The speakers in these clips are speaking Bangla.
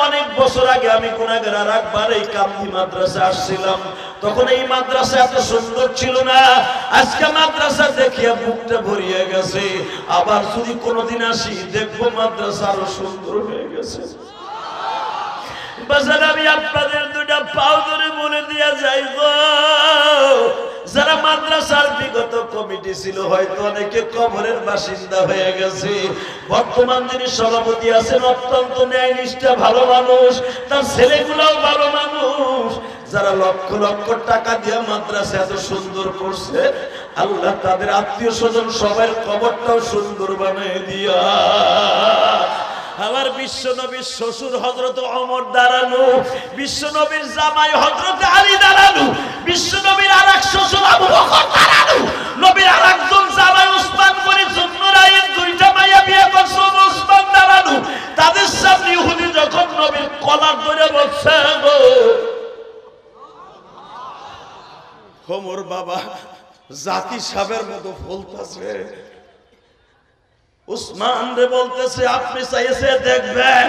অনেক বছর আগে আমি গুনাহগার আর একবার এই কামদি মাদ্রাসা আসছিলাম, তখন এই মাদ্রাসা এত সুন্দর ছিল না। আজকে মাদ্রাসা দেখিয়া বুকটা ভরিয়ে গেছে। আবার যদি কোনোদিন আসি দেখবো মাদ্রাসা আরো সুন্দর হয়ে গেছে। বাজার আমি আপনাদের দুইটা পাও ধরে বলে দিয়া যাই গো, যারা মাদ্রাসার বিগত কমিটি ছিল হয়তো অনেকে কবরের বাসিন্দা হয়ে গেছে, বর্তমান যিনি সভাপতি আছেন অত্যন্ত ন্যায়নিষ্ঠা ভালো মানুষ, তার ছেলেগুলোও ভালো মানুষ, যারা লক্ষ লক্ষ টাকা দিয়ে মাদ্রাসা এত সুন্দর করছে, আল্লাহ তাদের আত্মীয় স্বজন সবার কবরটাও সুন্দর বানিয়ে দিয়া। আমার বিশ্ব নবীর শ্বশুর হযরত ওমর দাঁড়ানো, বিশ্ব নবীর জামাই হযরত আলী দাঁড়ানো, বিশ্ব নবীর আরেক শ্বশুর আবু বকর দাঁড়ানো, নবীর আরেকজন জামাই উসমান গনি জুন্নুরাইন দুইটা মাইয়া বিয়ে করছে উসমান দাঁড়ানো, তাদের সামনে ইহুদি যখন নবীর কলার ধরে বসছে গো, ওমর বাবা জাতি সাবের মতো বলতেছে, উসমান রে বলতেছে আপনি চাইছে দেখবেন।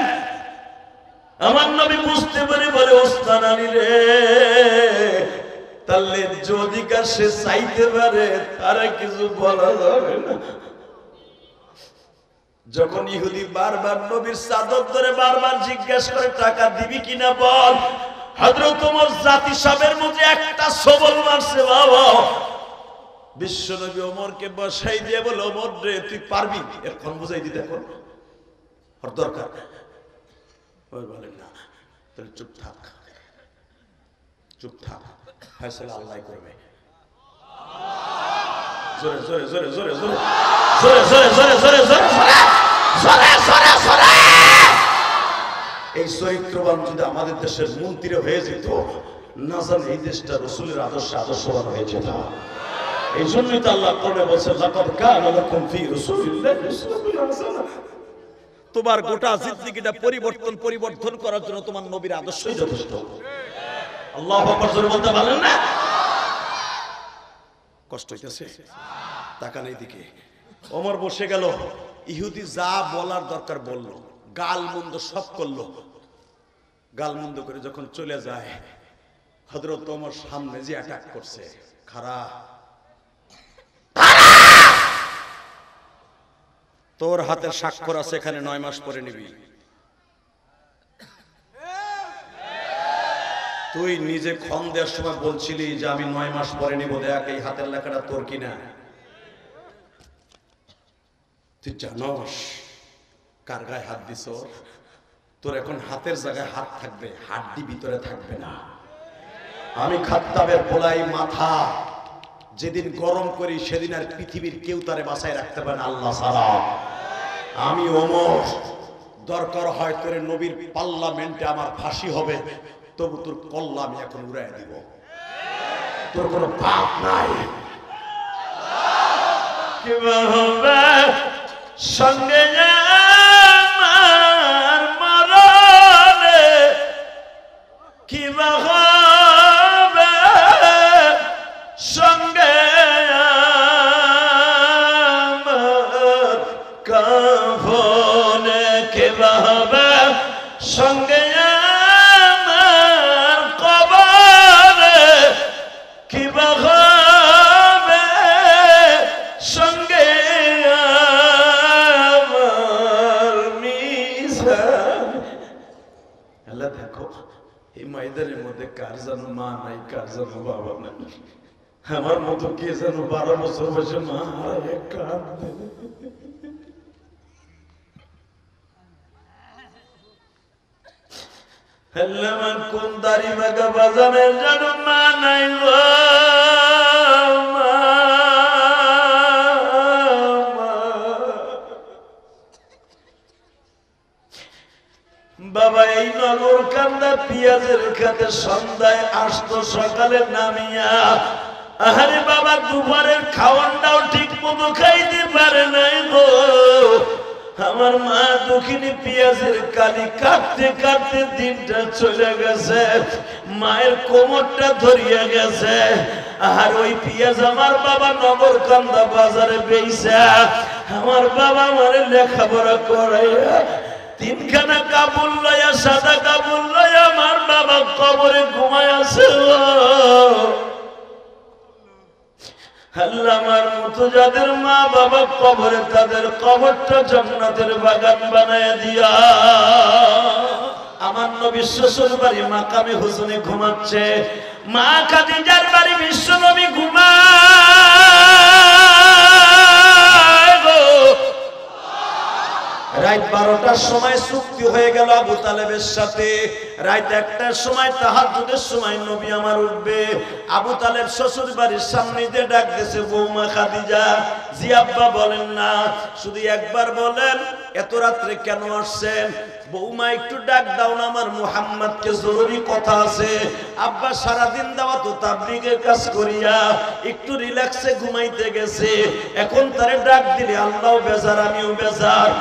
আমার নবী বুঝতে পারে বলে উসমান আলী রে, তাহলে যদি কার সে চাইতে পারে তারা কিছু বলা যাবে না। যখন ইহুদি বারবার নবীর চাদর ধরে বারবার জিজ্ঞাসা করে টাকা দিবি কিনা বল, হযরত ওমর জাতি সাবের মধ্যে একটা সবল মারছে বাবা। বিশ্বনবী ওমরকে বসাই দিয়ে বলে ওমর রে তুই পারবি, এখন বুঝাই দিতে এখন ওর দরকার ওই বলে না, তাহলে চুপ থাক, চুপ থাক, ফয়সালা আল্লাহ করবে। জোরে জোরে জোরে জোরে জোরে জোরে জোরে জোরে জোরে জোরে জোরে জোরে জোরে। এই চরিত্রবান যদি আমাদের দেশের মন্ত্রী হয়ে যেত, না জানি এই দেশটা রাসূলের আদর্শে আদর্শবান হয়ে যেত। এই জন্যই তো আল্লাহ কোরআনে বলেছেন লাকাদ কানা লাকুম ফি রাসূলিল্লাহি উসওয়াতুন হাসানাহ। তোমার গোটা জিন্দেগিটা পরিবর্তন করার জন্য তোমার নবীর আদর্শই যথেষ্ট। আল্লাহু আকবার জোরে বলতে পারেন না? কষ্ট হইতেছে, তাকান এইদিকে। ওমর বসে গেল, ইহুদি যা বলার দরকার বলল, গাল মন্দ সব করলো, গাল মন্দ করে যখন চলে যায়, হযরত ওমর সামনে যে অ্যাটাক করছে, খারাপ তোর হাতের স্বাক্ষর আছে এখানে 9 মাস পরে নিবি। তুই নিজে ক্ষণ দেওয়ার সময় বলছিলি যে আমি 9 মাস পরে নিব, দেখ এই হাতের লেখাটা তোর কিনা। তুই জানোস কার গায়ে হাত দিছ? তোর এখন হাতের জায়গায় হাত থাকবে, হাড্ডি ভিতরে থাকবে না। আমি খাত্তাবের পোলাই মাথা যেদিন গরম করি সেদিন আর পৃথিবীর কেউ তারে বাঁচায় রাখতে পারে না আল্লাহ ছাড়া। আমি ওমর, দরকার হয় তোর নবীর পার্লামেন্টে আমার ফাঁসি হবে, তবু তোর কল্লা আমি এখন উড়াই দিব। তোর কোনো পাপ নাই। সঙ্গে আমার মরণে কিবা হবে, সঙ্গে আমার কাফনে কিবা হবে, সঙ্গে আমার কবরে কিবা হবে, সঙ্গে আমার মিজান। আল্লাহ দেখো এই ময়দানের মধ্যে কার যেন মা নাই, কার যেন বাবা নাই। আমার মতো কে যেন 12 বছর বয়সে মা হারায় কাঁদে। আমার কোন দাড়ি বাগা বাজানের যেন মা নাই গো, বাবা এই নগর কান্দা পেঁয়াজের খাতে সন্ধ্যায় আসতো, সকালে নামিয়া আরে বাবা দুপুরের খাওয়ানটাও ঠিক মতো খাইতে পারে নাই গো। আমার মা দুঃখিনী পেঁয়াজের কালি কাটতে কাটতে দিনটা চলে গেছে, মায়ের কোমরটা ধরিয়া গেছে। আর ওই পেঁয়াজ আমার বাবা নগরকান্দা বাজারে বেচা আমার বাবা আমার লেখাপড়া করাইয়া তিনখানা কাপড় লইয়া, সাদা কাপড় লইয়া আমার বাবা কবরে ঘুমায় আছে। আল্লাহ, আমার মতো যাদের মা বাবা কবরে, তাদের কবরটা জান্নাতের বাগান বানায় দিয়া। আমার নবী শ্বশুর বাড়ি মাকামে হুজুনে ঘুমাচ্ছে, মা খাদিজার বাড়ি বিশ্ব নবী ঘুমায় গো। রাত 12টার সময় চুক্তি হয়ে গেল আবু তালেবের সাথে। রাত 1টার সময় তাহাজ্জুদের সময় নবী আমার উঠবে। আবু তালেব শ্বশুর বাড়ির সামনে দিয়ে ডাক দিয়েছে, বৌমা খাদিজা। জি আব্বা বলেন না, শুধু একবার বলেন এত রাত্রে কেন আসছেন? বৌমা একটু ডাক দাও না, আমার মুহাম্মদকে জরুরি কথা আছে। আব্বা সারাদিন দাওয়াত ও তাবলীগের কাজ করিয়া একটু রিল্যাক্সে ঘুমাইতে গেছে, এখন তারে ডাক দিলে আল্লাহও বেজার, আমিও বেজার।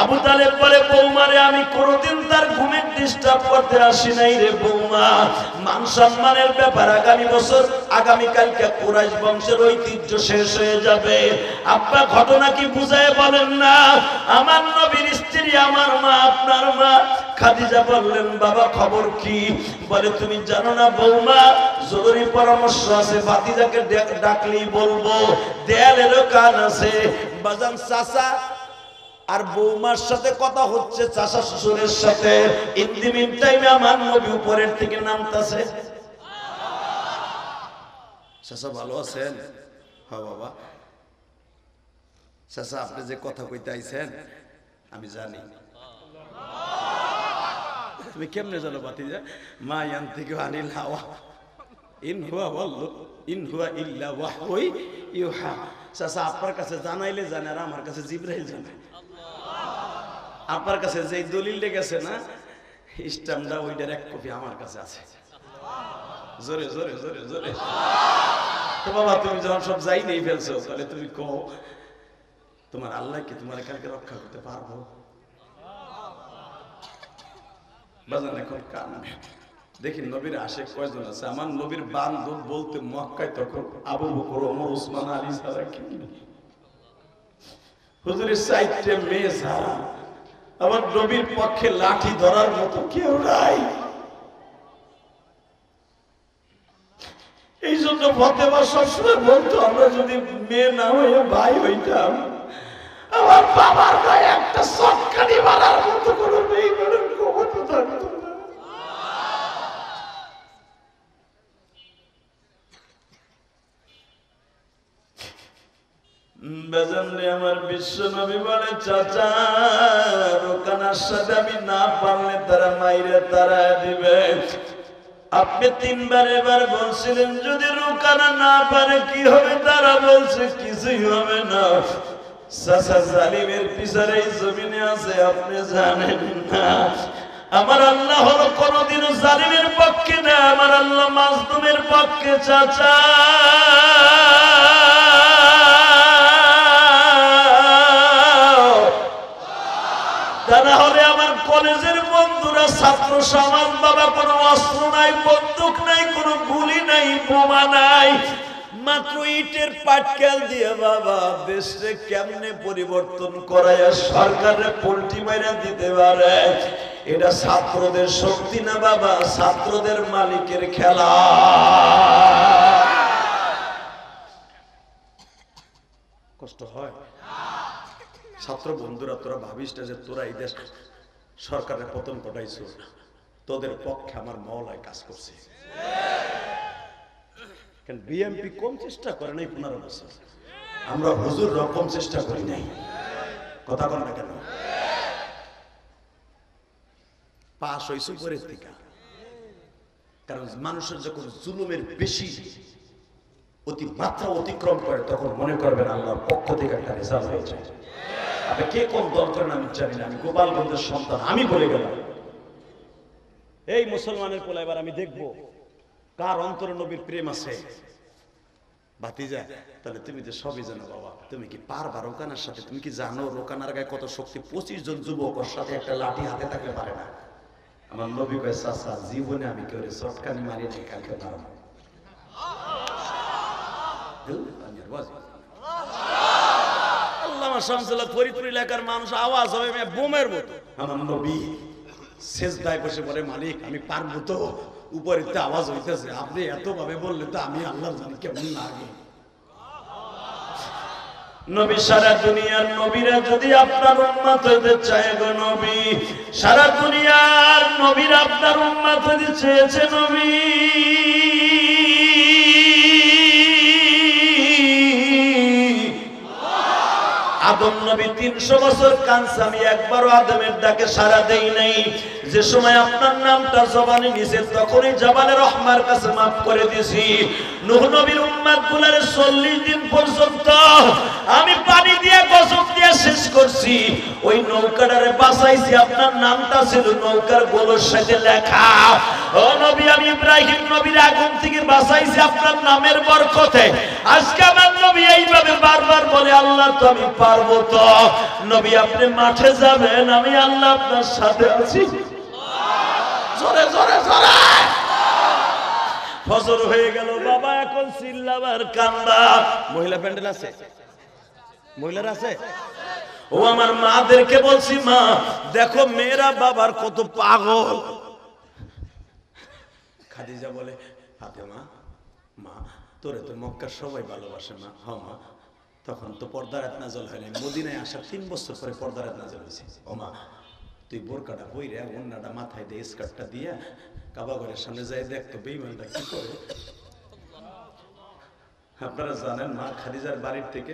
আবু তালেব বলে, বৌমারে আমি কোনোদিন তার ঘুমের ডিস্টার্ব করতে আসি নাই রে বৌমা। মান সম্মানের ব্যাপার, আগামী বছর আগামীকালকে কুরাইশ বংশের ঐতিহ্য শেষ হয়ে যাবে। আব্বা ঘটনা কি বুঝায় বলেন না? আমার নবীর স্ত্রী, আমার মা, আপনার মা খাদিজা বললেন, বাবা খবর কি? বলে, তুমি জানো না বৌমা, জরুরি পরামর্শ আছে, ভাতিজাকে ডাকলেই বলবো। দেয়ালেরও কান আছে। বাজান চাচা আর বৌমার সাথে কথা হচ্ছে, চাচা শ্বশুরের সাথে। ইন দি মিন টাইমে আমার নবী উপরের থেকে নামতাছে। চাচা ভালো আছেন? হ্যাঁ বাবা। চাচা আপনি যে কথা কইতে আইছেন আমি জানি। তুমি কেমনে জানো ভাতিজা? মা ইয়ান থেকে আনিল হাওয়া ইন হুয়া ওয়াল্লু ইন হুয়া ইল্লা ওয়াহয়ু ইউহা। চাচা আপনার কাছে জানাইলে জানে, আর আমার কাছে জিবরাইল জানায়। আপনার কাছে যে দলিলটা গেছে না, স্ট্যাম্পটা, ওইটার এক কপি আমার কাছে আছে। জোরে জোরে জোরে জোরে। তো বাবা, তুমি যখন সব যাই নেই ফেলছো, তাহলে তুমি কও, তোমার আল্লাহ কি তোমার কালকে রক্ষা করতে পারবো? বাজান এখন কান দেখি নবীর আশেক কয়জন আছে। আমার নবীর বান্ধব বলতে মক্কায় তখন আবু বকর, ওমর, ওসমান, আলী ছাড়া কি হুজুরের 4টে মেয়ে ছাড়া আমার নবীর পক্ষে লাঠি ধরার মতো কেউ নাই। এই জন্য ফতেমা সবসময় বলতো, আমরা যদি মেয়ে না হয়ে ভাই হইতাম, আমার বাবার গায়ে একটা সটকানি মারার মতো কোনো মেয়ে করার ক্ষমতা থাকতো না। বেজানরে আমার বিশ্ব নবী বলে, চাচা রোকানার সাথে আমি না পারলে তারা মাইরে তারা দিবে। আপনি 3বার এবার বলছিলেন যদি রোকানা না পারে কি হবে? তারা বলছে কিছুই হবে না। চাচা জালিমের পিছনে এই জমিনে আছে, আপনি জানেন না। আমার আল্লাহ হলো কোনদিনও জালিমের পক্ষে না, আমার আল্লাহ মাজলুমের পক্ষে। চাচা তা না হলে আমার কলেজের বন্ধুরা, ছাত্র সমাজ, বাবা কোনো অস্ত্র নাই, বন্দুক নাই, কোনো গুলি নাই, বোমা নাই, মাত্র ইটের পাটকেল দিয়ে বাবা দেশে কেমনে পরিবর্তন করায় সরকারের পোল্টি মাইরা দিতে পারে। এটা ছাত্রদের শক্তি না বাবা, ছাত্রদের মালিকের খেলা। কষ্ট হয় ছাত্র বন্ধুরা, তোরা ভাবিস না যে তোরা এই দেশ সরকারের পতন ঘটাইছ, তোদের পক্ষে আমার মওলায় কাজ করছে। কারণ বিএমপি কম চেষ্টা করে নাই 15 বছর, আমরা হুজুর রকম চেষ্টা করি নাই। কথা বল না কেন? পাশ হইছে উপরের থেকে। কারণ মানুষের যখন জুলুমের বেশি মাত্রা অতিক্রম করে, তখন মনে করবেন আল্লাহর পক্ষ থেকে একটা রেজাল্ট হয়ে যায়। আপনি কে কোন দল করেন আমি জানি না, আমি গোপালগঞ্জের সন্তান, আমি বলে গেলাম এই মুসলমানের পোলা এবার আমি দেখবো কার অন্তরে নবীর প্রেম আছে। ভাতিজা, তাহলে তুমি তো সবই জানো বাবা, তুমি কি পারবা রোকানার সাথে? তুমি কি জানো রোকানার গায়ে কত শক্তি? 25 জন যুবকের সাথে একটা লাঠি হাতে থাকলে পারে না। আমার নবী কয়, চাচা জীবনে আমি কেউ চটকানি মারি নাই, কালকে মারব। আল্লাহ আল্লামা শামসুল্লাহ ফরিদপুর এলাকার মানুষ আওয়াজ হবে বোমের মতো। আমার নবী সেজদায় বসে বলে, মালিক আমি পারবো তো? উপরে তো আওয়াজ হইতেছে, আপনি এত ভাবে বললে তো আমি আল্লাহর জানি কেমন লাগে। নবী সারা দুনিয়ার নবীরা যদি আপনার উম্মত হতে চায় গো নবী, সারা দুনিয়ার নবীরা আপনার উম্মত হতে চেয়েছে নবী। আদম নবী 300 বছর কাঁদছে, আমি একবারও আদমের ডাকে সাড়া দেই নাই। যে সময় আপনার নামটা জবানে নিছে তখনই জবানে রহমার কাছে মাফ করে দিয়েছি। নূহ নবীর উম্মত গুলার 40 দিন পর্যন্ত আমি পানি দিয়ে গজব দিয়ে শেষ করছি। ওই নৌকাটারে বাঁচাইছি, আপনার নামটা ছিল নৌকার গোলর সাথে লেখা। ও নবী, আমি ইব্রাহিম নবীর আগুন থেকে বাঁচাইছি আপনার নামের বরকতে। আজকে আমার নবী এইভাবে বারবার বলে, আল্লাহ তো আমি পারবো তো? নবী আপনি মাঠে যাবেন, আমি আল্লাহ আপনার সাথে আছি। জোরে জোরে জোরে। ফজর হয়ে গেল বাবা, এখন চিল্লাবার কান্দা। মহিলা প্যান্ডেল আছে? মহিলারা আছে? ও আমার মাদেরকে বলছি, মা দেখো মেয়েরা বাবার কত পাগল। খাদিজা বলে, ফাতেমা মা তোরে তো মক্কার সবাই ভালোবাসে মা। হ মা, তখন তো পর্দার আয়াত নাযিল হয়নি, মদিনায় আসার 3 বছর পরে পর্দার আয়াত নাযিল হয়েছে। ও মা তুই বোরকাটা পইরে ওন্নাটা মাথায় দিয়ে স্কার্টটা দিয়ে কাবা ঘরের সামনে যাই দেখ তো বেঈমানটা কি করে। আপনারা জানেন মা খাদিজার বাড়ির থেকে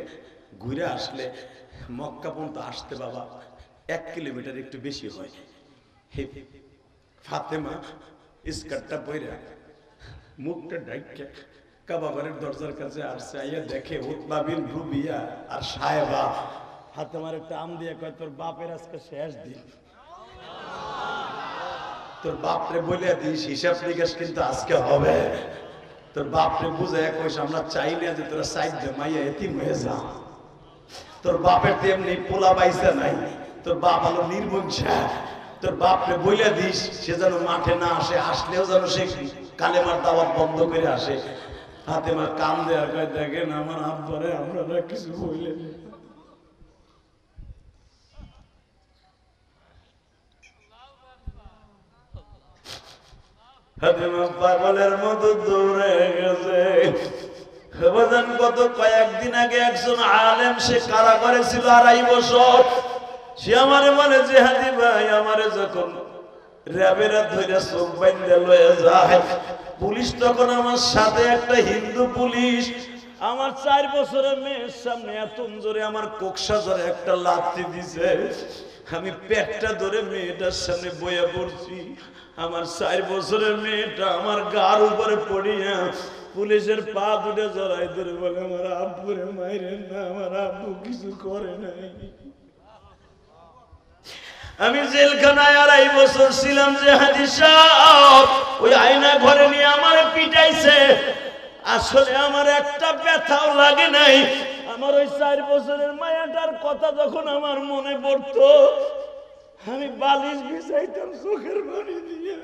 ঘুরে আসলে মক্কা পর্যন্ত আসতে বাবা 1 কিলোমিটার একটু বেশি হয়। ফাতেমা স্কার্টটা পইরা মুখটা ঢাইকা কাবা ঘরের দরজার কাছে আসছে, আইয়া দেখে উতবা বিন রুবিয়া আর সাহেবা। ফাতেমার একটা আম দিয়ে কয়, তোর বাপের আজকে শেষ দিন, তোর বাপরে বলে দিস হিসাব নিকাশ কিন্তু আজকে হবে। তোর বাপরে বুঝে কইস আমরা চাই না যে তোরা সাইড দে মাইয়া এতিম হয়ে যা। তোর বাপের তো এমনি পোলা পাইছে নাই, তোর বাপ হলো নির্বংশা। তোর বাপরে বলে দিস সে যেন মাঠে না আসে, আসলেও যেন সে কালেমার দাওয়াত বন্ধ করে আসে। ফাতেমার কান দেয়ার কয়, দেখেন আমার আব্বারে আপনারা কিছু বললেন। ফাতেমা পাগলের মতো দৌড়ে গেছে। গত কয়েকদিন আগে একজন আলেম, সে কারাগারে ছিল 2.5 বছর। সে আমারে বলে, জিহাদি ভাই আমারে যখন র্যাবেরা ধরে চোখ বাইন্ধে লয়ে যায়, পুলিশ তখন আমার সাথে একটা হিন্দু পুলিশ আমার 4 বছরের মেয়ের সামনে এত জোরে আমার কোকসা ধরে একটা লাথি দিছে। আমি পেটটা ধরে মেয়েটার সামনে বইয়া পড়ছি। আমার 4 বছরের মেয়েটা আমার গার উপরে পড়িয়া পুলিশের পা দুটো জড়াই ধরে বলে, আমার আব্বুরে মাইরেন না, আমার আব্বু কিছু করে নাই। আমি জেলখানায় 2.5 বছর ছিলাম। যে হাদিস ওই আয়না ঘরে নিয়ে আমার পিটাইছে, আসলে আমার একটা ব্যথাও লাগে নাই। আমার ওই 4 বছরের মায়াটার কথা যখন আমার মনে পড়তো, আমি বালিশ বিছাইতাম চোখের পানি দিয়ে।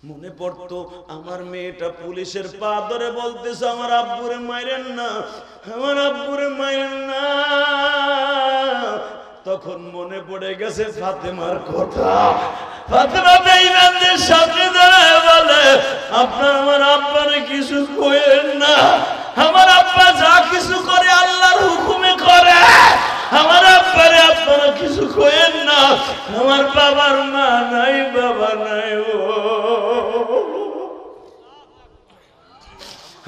মনে পড়তো আমার মেয়েটা পুলিশের পা ধরে বলতেছে, আমার আব্বুরে মাইরেন না, আমার আব্বুরে মাইরেন না। তখন মনে পড়ে গেছে ফাতেমার কথা। ফাতেমা বেঈমানদের সামনে দাঁড়ায় বলে, আপনার আমার আব্বারে কিছু কইেন না, আমার আব্বা যা কিছু করে আল্লাহর হুকুমে করে। আমার আব্বারে আপনারা কিছু কইেন না, আমার বাবার মা নাই, বাবা নাই। ও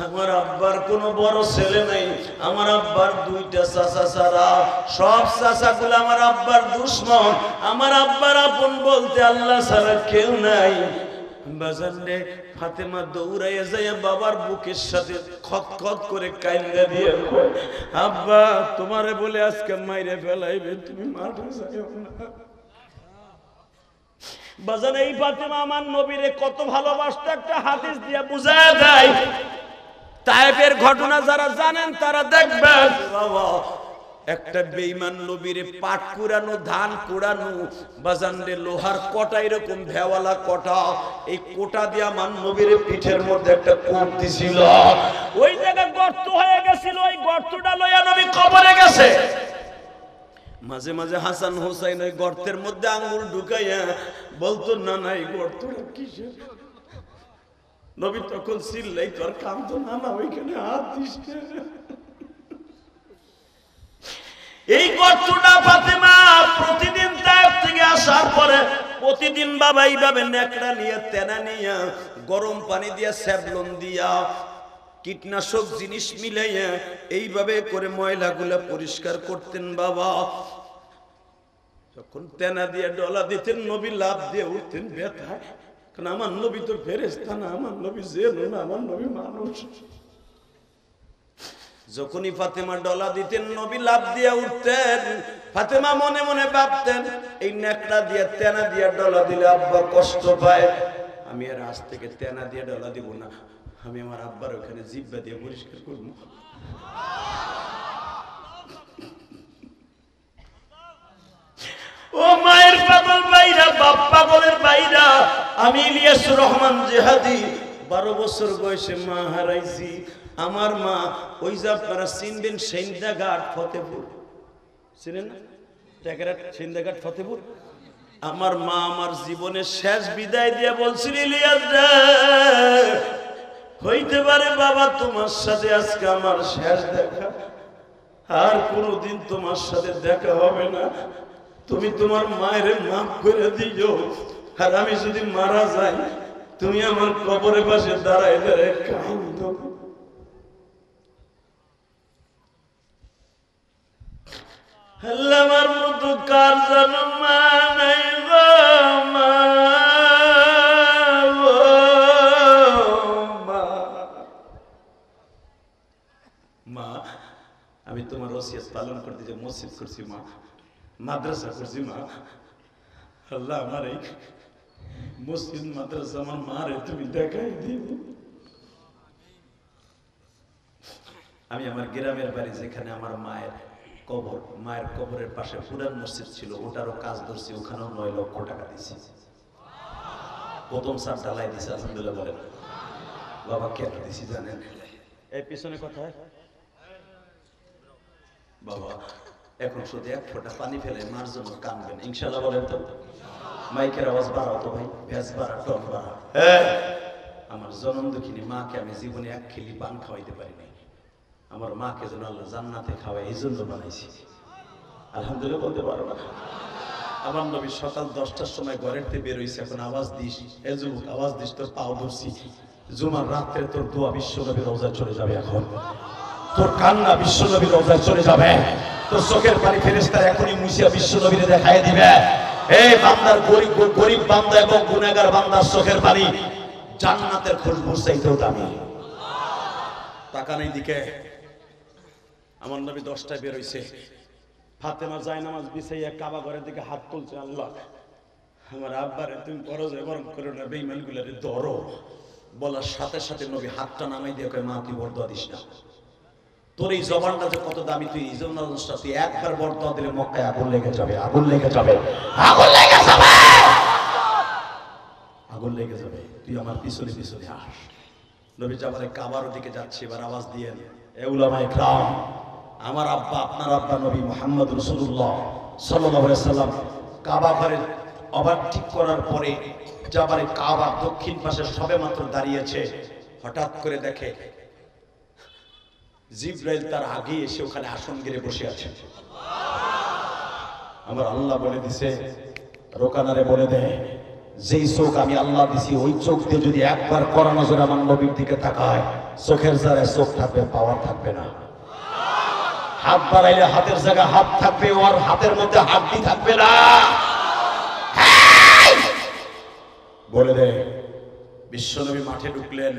আমার আব্বার কোনো বড় ছেলে নাই, আমার আব্বার 2টা চাচা ছাড়া সব চাচাগুলো আমার আব্বার দুশমন। আমার আব্বার আপন বলতে আল্লাহ ছাড়া কেউ নাই। বাজারে ফাতেমা দৌড়াইয়া যায় বাবার বুকের সাথে খতখত করে কাইন্দা দিয়ে, আব্বা তোমারে বলে আজকে মাইরে ফেলাইবে, তুমি মাঠে যাও না। বাজারে এই ফাতেমা আমার নবীরে কত ভালোবাসতো একটা হাদিস দিয়ে বুঝায় দেয়। তায়েফের ঘটনা যারা জানেন তারা দেখবেন, বাবা একটা বেঈমান নবীর পাট কুড়ানো ধান কুড়ানো বাজানরে লোহার কটা এরকম ভেওয়ালা কটা এই কোটা দিয়ে আমার নবীর পিঠের মধ্যে একটা কোপ দিছিল ওই জায়গায় গর্ত হয়ে গেছিল ওই গর্তটা লইয়া নবী কবরে গেছে মাঝে মাঝে হাসান হোসেন ওই গর্তের মধ্যে আঙ্গুল ঢুকাইয়া বলতো না না এই গর্তটা কিসের নবী তখন চিল্লাই তোর কাঁদতো না না ওইখানে হাত দিস এই গর্তটা ফাতেমা প্রতিদিন তায়েফ থেকে আসার পরে প্রতিদিন বাবা এইভাবে নেকড়া নিয়ে তেনা নিয়ে গরম পানি দিয়ে স্যাভলন দিয়া কীটনাশক জিনিস মিলাইয়া এইভাবে করে ময়লাগুলা পরিষ্কার করতেন বাবা যখন তেনা দিয়ে ডলা দিতেন নবী লাভ দিয়ে উঠতেন ব্যথায় কারণ আমার নবী তো ফেরেশতা না আমার নবী জেনো না আমার নবী মানুষ যখনই ফাতেমা ডলা দিতেন নবী লাভ দিয়ে উঠতেন ফাতেমা মনে মনে ভাবতেন এই নেকড়া দিয়ে তেনা দিয়ে ডলা দিলে আব্বা কষ্ট পায় আমি আর আজ থেকে তেনা দিয়ে ডলা দিব না আমি আমার আব্বার ওখানে জিহ্বা দিয়ে পরিষ্কার করব ও মায়ের পাগল ভাইরা বাপ পাগলের ভাইরা আমি ইলিয়াসুর রহমান জিহাদি 12 বছর বয়সে মা হারাইছি আমার মা ওই যে আপনারা চিনবেন সেন্দাঘাট ফতেপুর চিনেন না টেকেরাট সেন্দাঘাট ফতেপুর আমার মা আমার জীবনের শেষ বিদায় দিয়ে বলছিল ইলিয়াস রে হইতে পারে বাবা তোমার সাথে আজকে আমার শেষ দেখা আর কোনোদিন তোমার সাথে দেখা হবে না তুমি তোমার মায়ের মাফ করে দিও আর আমি যদি মারা যাই তুমি আমার কবরের পাশে দাঁড়ায় দাঁড়ায় কাঁদো আল্লাহ আমার মতো কার জানো মা নাই গো মা আমি তোমার ওসিয়ত পালন করতে যে মসজিদ করছি মা মাদ্রাসা করছি মা আল্লাহ আমার এই মসজিদ মাদ্রাসা আমার মারে তুমি দেখাই দিও আমি আমার গ্রামের বাড়ি যেখানে আমার মায়ের কবর মায়ের কবরের পাশে পুরান মসজিদ ছিল ওটারও কাজ ধরছি ওখানেও 9 লক্ষ টাকা দিছি প্রথম সার ঢালাই দিছে আলহামদুলিল্লাহ বলেন বাবা কেন দিছি জানেন এই পিছনে কথা বাবা এখন শুধু এক ফোঁটা পানি ফেলে মার জন্য কাঁদবেন ইনশাআল্লাহ বলেন তো মাইকের আওয়াজ বাড়াও তো ভাই ভেজ বাড়া টন বাড়া আমার জনম দুঃখিনী মাকে আমি জীবনে এক খিলি পান খাওয়াইতে পারি নাই আমার মাকে যেন আল্লাহ জান্নাতে খাওয়ায় এই জন্য বানাইছি আলহামদুলিল্লাহ বলতে পারো না আমার নবী সকাল 10টার সময় ঘরের থেকে বের হইছে এখন আওয়াজ দিস এ যুবক আওয়াজ দিস তোর পাও ধরছি জুমার রাত্রে তোর দোয়া বিশ্ব নবীর রওজায় চলে যাবে এখন তোর কান্না বিশ্ব নবীর রওজায় চলে যাবে তোর চোখের পানি ফেরেশতা এখনই মুছিয়া বিশ্ব নবীরে দেখায় দিবে এই বান্দার গরিব বান্দা এবং গুনাহগার বান্দার চোখের পানি জান্নাতের খুশবু চাইতেও দামি তাকানোর দিকে আমার নবী 10টায় বের হইছে ফাতেমা জায়নামাজ বিছাইয়া কাবা ঘরের দিকে হাত তুলছে আল্লাহ আমার আব্বারে তুমি পরজে বরং করো না বেঈমানগুলোরে ধরো বলার সাথে সাথে নবী হাতটা নামাই দিয়ে কয় মা তুই বরদোয়া দিস না তোর এই জবানটা যে কত দামি তুই এই জন্য তুই একবার বরদোয়া দিলে মক্কায় আগুন লেগে যাবে আগুন লেগে যাবে আগুন লেগে যাবে আগুন লেগে যাবে তুই আমার পিছনে পিছনে আস নবী যাবারে কাবার দিকে যাচ্ছে এবার আওয়াজ দিয়ে এ উলামায়ে ইকরাম আমার আব্বা আপনার আব্বা নবী মুহাম্মদ রাসূলুল্লাহ সাল্লাল্লাহু আলাইহি সাল্লাম কাবা ঘরের ওভারটেক করার পরে যাবারে কাবার দক্ষিণ পাশে সবেমাত্র দাঁড়িয়েছে হঠাৎ করে দেখে জিবরাইল তার আগে এসে ওখানে আসন গেড়ে বসে আছে আমার আল্লাহ বলে দিছে রোকানারে বলে দে যেই চোখ আমি আল্লাহ দিছি ওই চোখ দিয়ে যদি একবার কড়া নজরে আমার নবীর দিকে তাকায় চোখের জায়গায় চোখ থাকবে পাওয়ার থাকবে না হাত বাড়াইলে হাতের জায়গায় হাত থাকবে ওর হাতের মধ্যে হাড্ডি থাকবে না বলে দে বিশ্বনবী মাঠে ঢুকলেন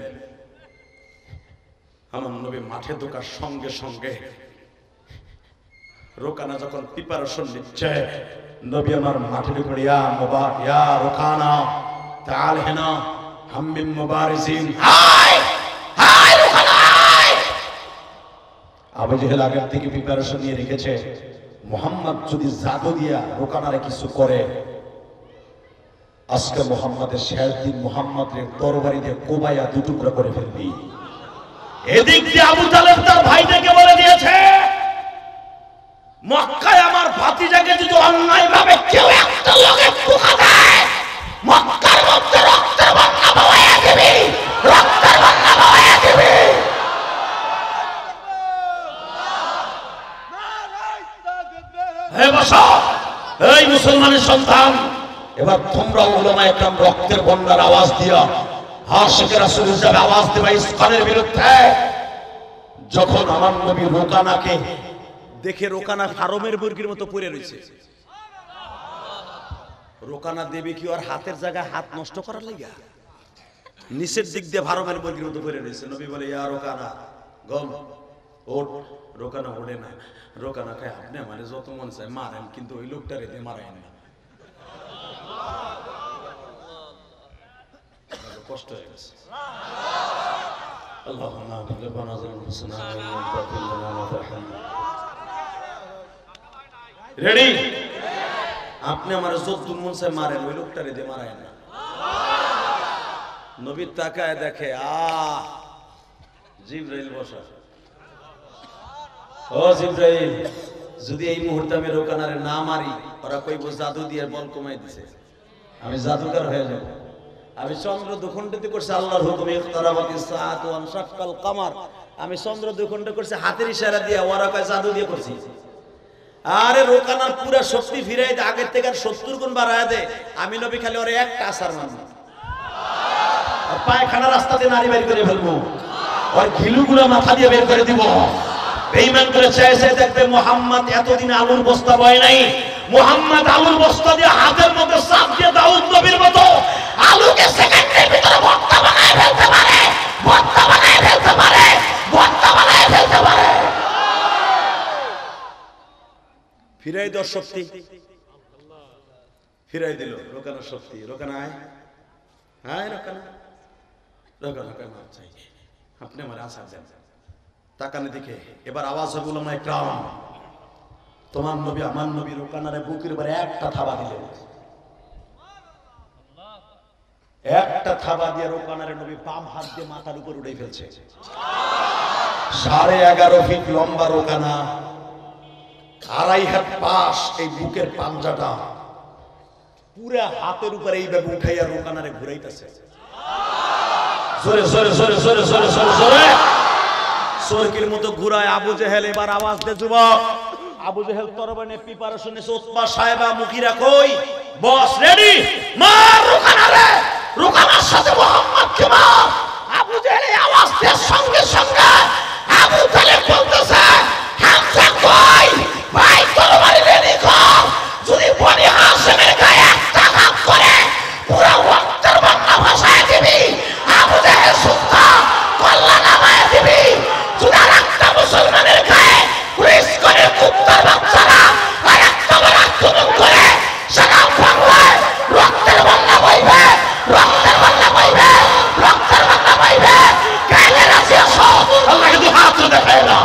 আমার নবী মাঠে ঢোকার সঙ্গে সঙ্গে রোকানা যখন প্রিপারেশন নিচ্ছে নবী আমার মাঠে ঢুকে ইয়া মুবারক ইয়া রোকানা তাআল হেনা হাম্মিম মুবারিজিন হাই হাই রোকানা আবু জেহেল আগের থেকে প্রিপারেশন নিয়ে রেখেছে, মুহাম্মদ যদি জাদু দিয়া রোকানারে কিছু করে, আজকে মুহাম্মাদের শেষ দিন মুহাম্মাদের তরবারি দিয়ে কোবাইয়া দুটুকরা করে ফেলবি। এদিক দিয়ে আবু তালেব তার ভাইদেরকে বলে দিয়েছে, মক্কায় আমার ভাতিজাকে যদি অন্যায় ভাবে কেউ একটা লোকে পোকা দেয়, মক্কার মধ্যে রক্তের বন্যা বয়ে দিবি, রক্তের বন্যা বয়ে দিবি। হে বসো, এই মুসলমানের সন্তান, এবার তোমরা উলামায়ে কেরাম রক্তের বন্যার আওয়াজ দিয়া আশিক রাসূল হিসেবে আওয়াজ দেবা ইসলামের বিরুদ্ধে। যখন আমার নবী রোকানাকে দেখে, রোকানা ফারমের মুরগির মতো পড়ে রয়েছে, রোকানা দেবে কি ওর হাতের জায়গায় হাত নষ্ট করার লাগা নিচের দিক দিয়ে ফারমের মুরগির মতো পড়ে রয়েছে। নবী বলে, ইয়া রোকানা গম ওঠ। রোকানা ওঠে না। রোকানা খায়, আপনি মানে যত মন চায় মারেন, কিন্তু ওই লোকটারে দিয়ে মারায় না। কষ্ট হয়ে গেছে। রেডি? আপনি আমার যদ্দুর মন চায় মারেন, ওই লোকটারে দিয়ে মারায় না। নবীর তাকায় দেখে, জিবরাইল বসা। ও জিবরাইল, যদি এই মুহূর্তে আমি রোকানারে না মারি, ওরা কইব জাদু দিয়ে বল কমাই দিছে, আমি জাদুকর হয়ে যাব। আমি চন্দ্র দুখণ্ডিত করছি আল্লাহর হুকুমে, ইখতারাবাতিস সাআতু ওয়া ইনশাক্কাল কামার। আমি চন্দ্র দুখণ্ডিত করছি হাতের ইশারা দিয়ে, ওরা কয় জাদু দিয়ে করছি। আরে রোকানার পুরা শক্তি ফিরাই দে, আগের থেকে 70 গুণ বাড়ায় দে। আমি নবী খালি ওরে একটা আসার মানব, আর পায়খানা রাস্তা দিয়ে নারী বের করে ফেলবো, আর ঘিলুগুলো মাথা দিয়ে বের করে দিব। বেঈমান করে চাইছে দেখবে মুহাম্মদ এতদিন আলুর বস্তা বয় নাই, মুহাম্মদ আলুর বস্তা দিয়ে হাতের মধ্যে চাপ দিয়ে দাউদ নবীর মতো আলুকে সেকেন্ডের ভিতরে ভর্তা বানায় ফেলতে পারে, ভর্তা বানায় ফেলতে পারে, ভর্তা বানায় ফেলতে পারে। ফিরাই দেওয়ার শক্তি, ফিরাই দিল রোকানার শক্তি। রোকানা আয়, হ্যাঁ রোকানা, রোকানা কয় মাপ চাই, আপনি আমার আশা দেন। তাকানে দিকে এবার আওয়াজ হবে উলামায়ে কেরাম, তোমার নবী আমার নবী রোকানারে বুকের উপরে একটা থাবা দিলেন। একটা থাবা দিয়ে রোকানারে নবী বাম হাত দিয়ে মাথার উপর উঠে ফেলছে। 11.5 ফিট লম্বা রোকানা, 2.5 হাত পাশ, এই বুকের পাঞ্জাটা পুরা হাতের উপরে এইভাবে উঠাইয়া রোকানারে ঘুরাইতেছে। জোরে জোরে জোরে জোরে জোরে জোরে জোরে সরকির মতো ঘুরায় আবু জেহেল। এবার আওয়াজ দে যুবক। আবু জেহেল তরবারি প্রিপারেশন নিছে। উতবা সাহেবা মুকিরা কই? বস রেডি, মার রোকানারে, রোকানার সাথে মুহাম্মদকে মার। আবু জেহেল আওয়াজ দেওয়ার সঙ্গে সঙ্গে আবু তালেব বলতেছে, হামজা কই? ভাই তরবারি রেডি কর, যদি বনি হাশিমের গায়ে একটা আঘাত করে পুরো রক্তের বন্যা ভাসায় দিবি। আবু জেহেল সুদ্ধা কল্লা নামায় দিবি। যদি আরেকটা মুসলমানের গায়ে পুলিশ করে কুত্তার বাচ্চারা আরেকটা আক্রমণ করে, সারা বাংলায় রক্তের বন্যা বইবে, রক্তের বন্যা বইবে, রক্তের বন্যা বইবে। কেন রাজি আসো? আল্লাহকে দু হাত তুলে ফেলো।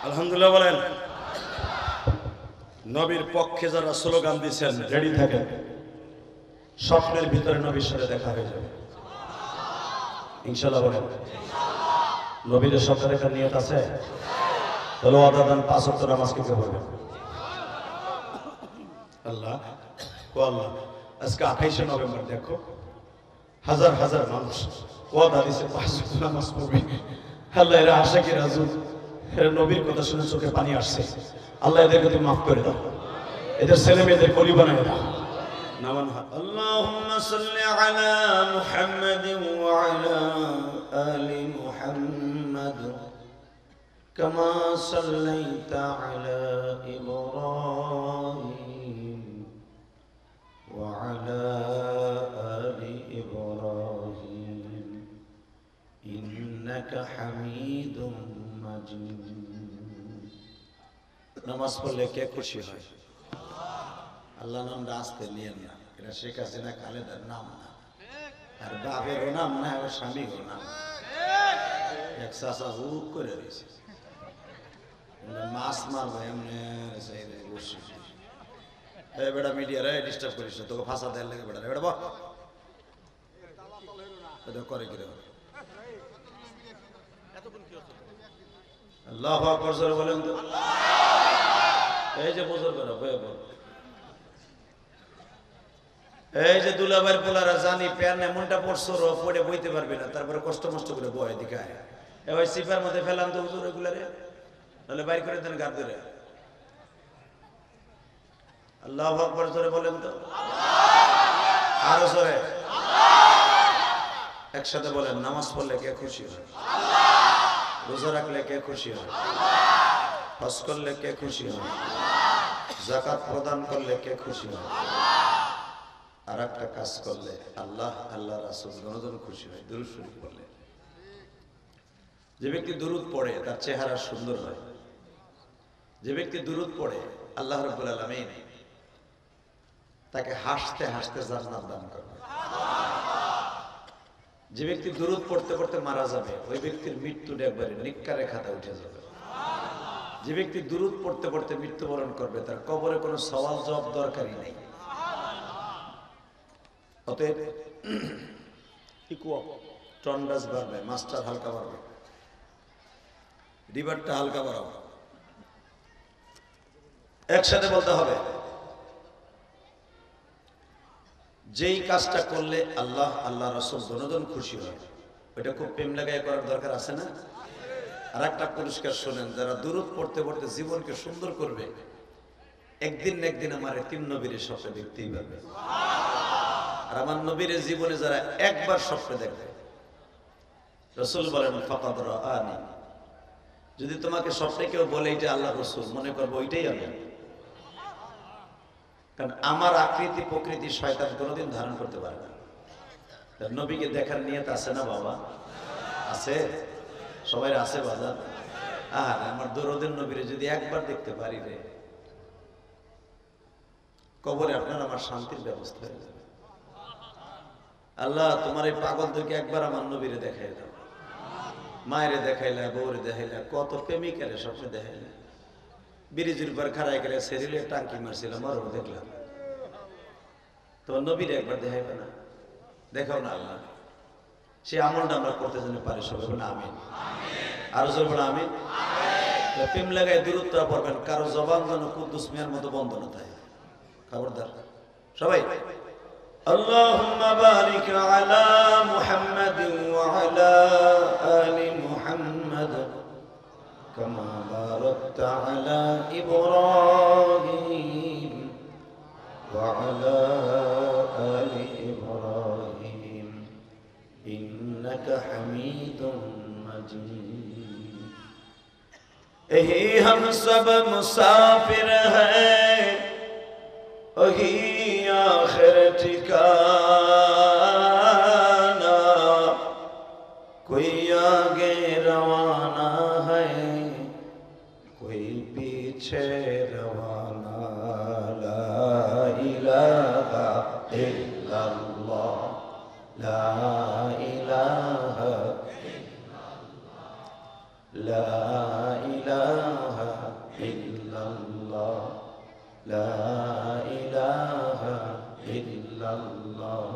আলহামদুলিল্লাহ বলেন। নবীর পক্ষে যারা স্লোগান দিচ্ছেন রেডি থাকেন, স্বপ্নের ভিতরে নবীর সাথে দেখা হয়ে যাবে ইনশাআল্লাহ বলেন। নবীর স্বপ্নে দেখার নিয়ত আছে? তাহলে আদান 5 ওয়াক্ত নামাজ কে পড়বেন? আল্লাহ ও আল্লাহ, আজকে 28 নভেম্বর দেখো হাজার হাজার মানুষ ওয়াদা দিছে 5 ওয়াক্ত নামাজ পড়বে। আল্লাহ এরা আশিকি রাসূল, এরা নবীর কথা শুনে চোখে পানি আসছে। আল্লাহ এদেরকে তুমি মাফ করে দাও, এদের ছেলে মেয়েদের কলি বানায় দাও। নামান আল্লাহুম্মা সাল্লি আলা মুহাম্মাদিন ওয়া আলা আলি মুহাম্মাদ كما صليت على إبراهيم وعلى آل إبراهيم إنك حميد مجيد নামাজ পড়লে কে খুশি হয়? আল্লাহ নাম রাস্তে নিয়েন না, এটা শেখ হাসিনা খালেদার নাম না, আর বাপেরও নাম না, আর স্বামীরও নাম। এক চাষা হুক করে রয়েছে, মাছ মারবো এমনি বসে। বেটা মিডিয়ারে ডিস্টার্ব করিস না, তোকে ফাঁসা দেওয়ার লাগে বেটা বেটা করে কি আল্লাহু আকবার জোরে বলেন তো। এই যে বুজুর্গরা এই যে দুলাভাইয়ের পোলারা জানি প্যান এমনটা পড়ছো পড়ে বইতে পারবে না, তারপরে কষ্ট মষ্ট করে বয় দিকায় ওই সিপার মধ্যে ফেলান তো হুজুর এগুলারে, নাহলে বাইর করে দেন গার ধরে। আল্লাহু আকবার জোরে বলেন তো, আরো জোরে একসাথে বলেন। নামাজ পড়লে কে খুশি হয়? রোজা রাখলে কে খুশি হয়? হজ করলে কে খুশি হয়? যাকাত প্রদান করলে কে খুশি হয়? আর একটা কাজ করলে আল্লাহ আল্লাহ রাসূল দুজন খুশি হয়। দুরূদ শরীফ পড়লে, যে ব্যক্তি দুরূদ পড়ে তার চেহারা সুন্দর হয়। যে ব্যক্তি দুরূদ পড়ে আল্লাহ রাব্বুল আলামিন তাকে হাসতে হাসতে জান্নাত দান করবে। যে ব্যক্তি দুরূদ পড়তে পড়তে মারা যাবে ওই ব্যক্তির মৃত্যুটা একবারে নিক্কারে খাতা উঠে যাবে। যে ব্যক্তি দুরূদ পড়তে পড়তে মৃত্যুবরণ করবে তার কবরে কোনো সওয়াল জবাব দরকারই নেই। অতএব টন্ডাস বাড়বে, মাস্টার হালকা বাড়বে, রিভারটা হালকা বাড়াবো। একসাথে বলতে হবে, যেই কাজটা করলে আল্লাহ আল্লাহ রাসূল দুজন খুশি হয় ওইটা খুব প্রেম লাগায় করার দরকার আছে না? আর একটা পুরস্কার শোনেন, যারা দুরূদ পড়তে পড়তে জীবনকে সুন্দর করবে একদিন না একদিন আমার তিন নবীর স্বপ্নে দেখতেই পারবে। আর আমার নবীর জীবনে যারা একবার স্বপ্নে দেখবে, রাসূল বলেন ফাকাদ রাআনি, যদি তোমাকে স্বপ্নে কেউ বলে এটা আল্লাহ রাসূল, মনে করবো ওইটাই আমি। কারণ আমার আকৃতি প্রকৃতি শয়তান কোনোদিন ধারণ করতে পারে না। নবীকে দেখার নিয়ত আছে না বাবা? আছে, সবাই আছে বাজার। আর আমার দরদের নবীরে যদি একবার দেখতে পারি রে, কবরে আপনার আমার শান্তির ব্যবস্থা হয়ে যাবে। আল্লাহ তোমার এই পাগলদেরকে একবার আমার নবীরে দেখাই দাও। মায়েরে দেখাইলা, বউরে দেখাইলা, কত প্রেমিকারে স্বপ্নে দেখাইলা। ব্রিজের উপর খাড়াই গেলে সেরিলে টাঙ্কি মারছিলাম, আরও দেখলাম। তোমার নবীরে একবার দেখাইবে না? দেখাও না আল্লাহ। সে আমলটা আমরা করতে জানি পারি সবাই বলে আমিন। আরো জোর বলে আমিন। প্রেম লাগায় দূরত্ব পড়বেন, কারো জবান যেন কুদ্দুস মিয়ার মতো বন্ধ না থাকে। খবরদার সবাই। আল্লাহুম্মা বারিক আলা মুহাম্মাদিন ওয়া আলা আলি মুহাম্মাদ কামা বারাকতা আলা ইব্রাহিম ওয়া আলা আলি ইব্রাহিম ইন্নাকা হামিদুম মাজিদ। यही हम सब मुसाफिर हैं, वही आखिर ठिकाना, कोई आगे रवाना है, कोई पीछे रवाना। ला इलाहा इल्लल्लाह, ला इलाहा لا إله إلا الله، لا إله إلا الله،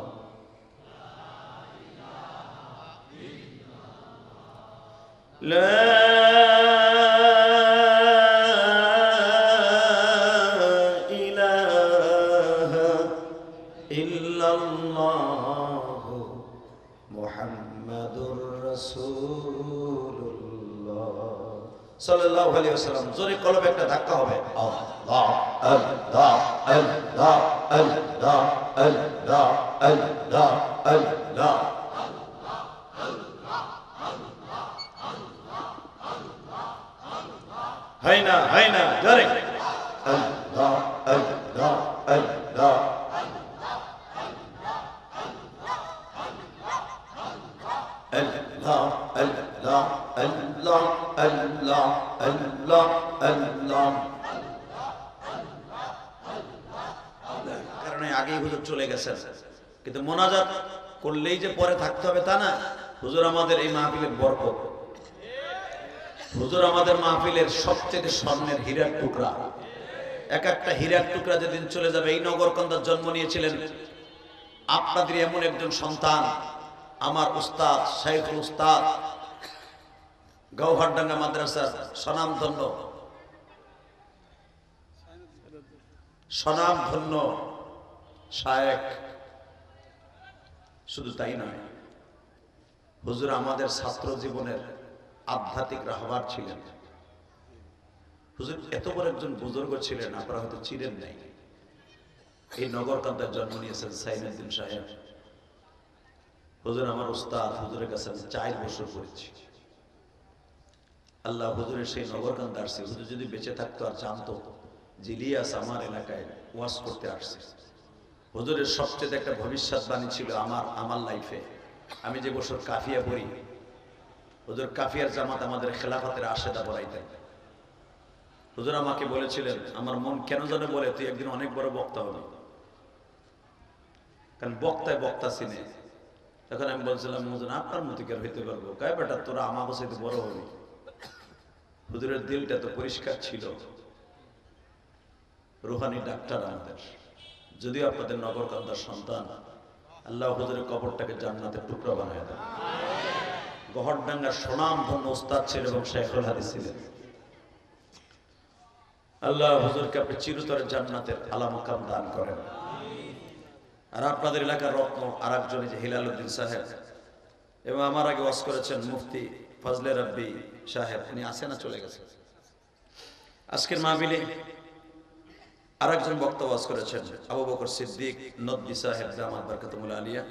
لا إله إلا الله محمد رسول সাল্লাল্লাহু আলাইহি ওয়াসাল্লাম। জোরে কলবে একটা ধাক্কা হবে। আল্লাহ আল্লাহ আল্লাহ আল্লাহ আল্লাহ আল্লাহ আল্লাহ। হয় না হয় না জোরে আল্লাহ আল্লাহ আল্লাহ Allah, Allah, Allah, Allah, Allah, Allah. কারণ আগেই হুজুর চলে গেছেন, কিন্তু মোনাজাত করলেই যে পরে থাকতে হবে তা না। হুজুর আমাদের এই মাহফিলের বরকত, হুজুর আমাদের মাহফিলের সবচেয়ে স্বর্ণের হীরার টুকরা। এক একটা হীরার টুকরা যেদিন চলে যাবে। এই নগরকান্দার জন্ম নিয়েছিলেন আপনাদের এমন একজন সন্তান, আমার উস্তাদ শাইখুল উস্তাদ, গৌহারডাঙ্গা মাদ্রাসার স্বনামধন্য শায়েখ। শুধু তাই নয়, হুজুর আমাদের ছাত্র জীবনের আধ্যাত্মিক রাহবার ছিলেন। হুজুর এত বড় একজন বুজুর্গ ছিলেন, আপনারা হয়তো চিনেন নাই। এই নগরকান্দার জন্ম নিয়েছেন সাইনুদ্দিন সাহেব। হুজুর আমার উস্তাদ, হুজুরের কাছে আমি 4 বছর পড়েছি। আল্লাহ হুজুরের সেই নগরকান্দা আসছে। হুজুর যদি বেঁচে থাকতো আর জানতো যে ইলিয়াস আমার এলাকায় ওয়াজ করতে আসছে। হুজুরের সবচেয়ে একটা ভবিষ্যৎবাণী ছিল আমার লাইফে। আমি যে বছর কাফিয়া পড়ি, হুজুর কাফিয়ার জামাত আমাদের খেলাফতের আশেদা পড়াইতেন। হুজুর আমাকে বলেছিলেন, আমার মন কেন জানে বলে, তুই একদিন অনেক বড় বক্তা হবি। কারণ বক্তায় বক্তা চিনে। তখন আমি বলছিলাম, হুজুর আপনার মতো কি আর হইতে পারবো? কয় বেটা তোরা আমাকে সাথে বড় হবি। হুজুরের দিলটা তো পরিষ্কার ছিল। রুহানি ডাক্তার আমাদের, যদিও আপনাদের নগরকান্দার সন্তান। আল্লাহ হুজুরের কবরটাকে জান্নাতের টুকরা বানায় দেন। গহরডাঙ্গার সুনামধন্য উস্তাদ ছিলেন এবং শাইখুল হাদিস ছিলেন। আল্লাহ হুজুরকে আপনি চিরতরে জান্নাতের আলা মাকাম দান করেন। আর আপনাদের এলাকার রত্ন আর একজন যে হিলালউদ্দিন সাহেব, এবং আমার আগে ওয়াজ করেছেন মুফতি ফজলে রাব্বি সাহেব, উনি আসে না চলে গেছে। আজকের মাহফিলে আর একজন বক্তা ওয়াজ করেছেন আবু বকর সিদ্দিক নদভী সাহেব জামাত বরকতুল আলিয়া।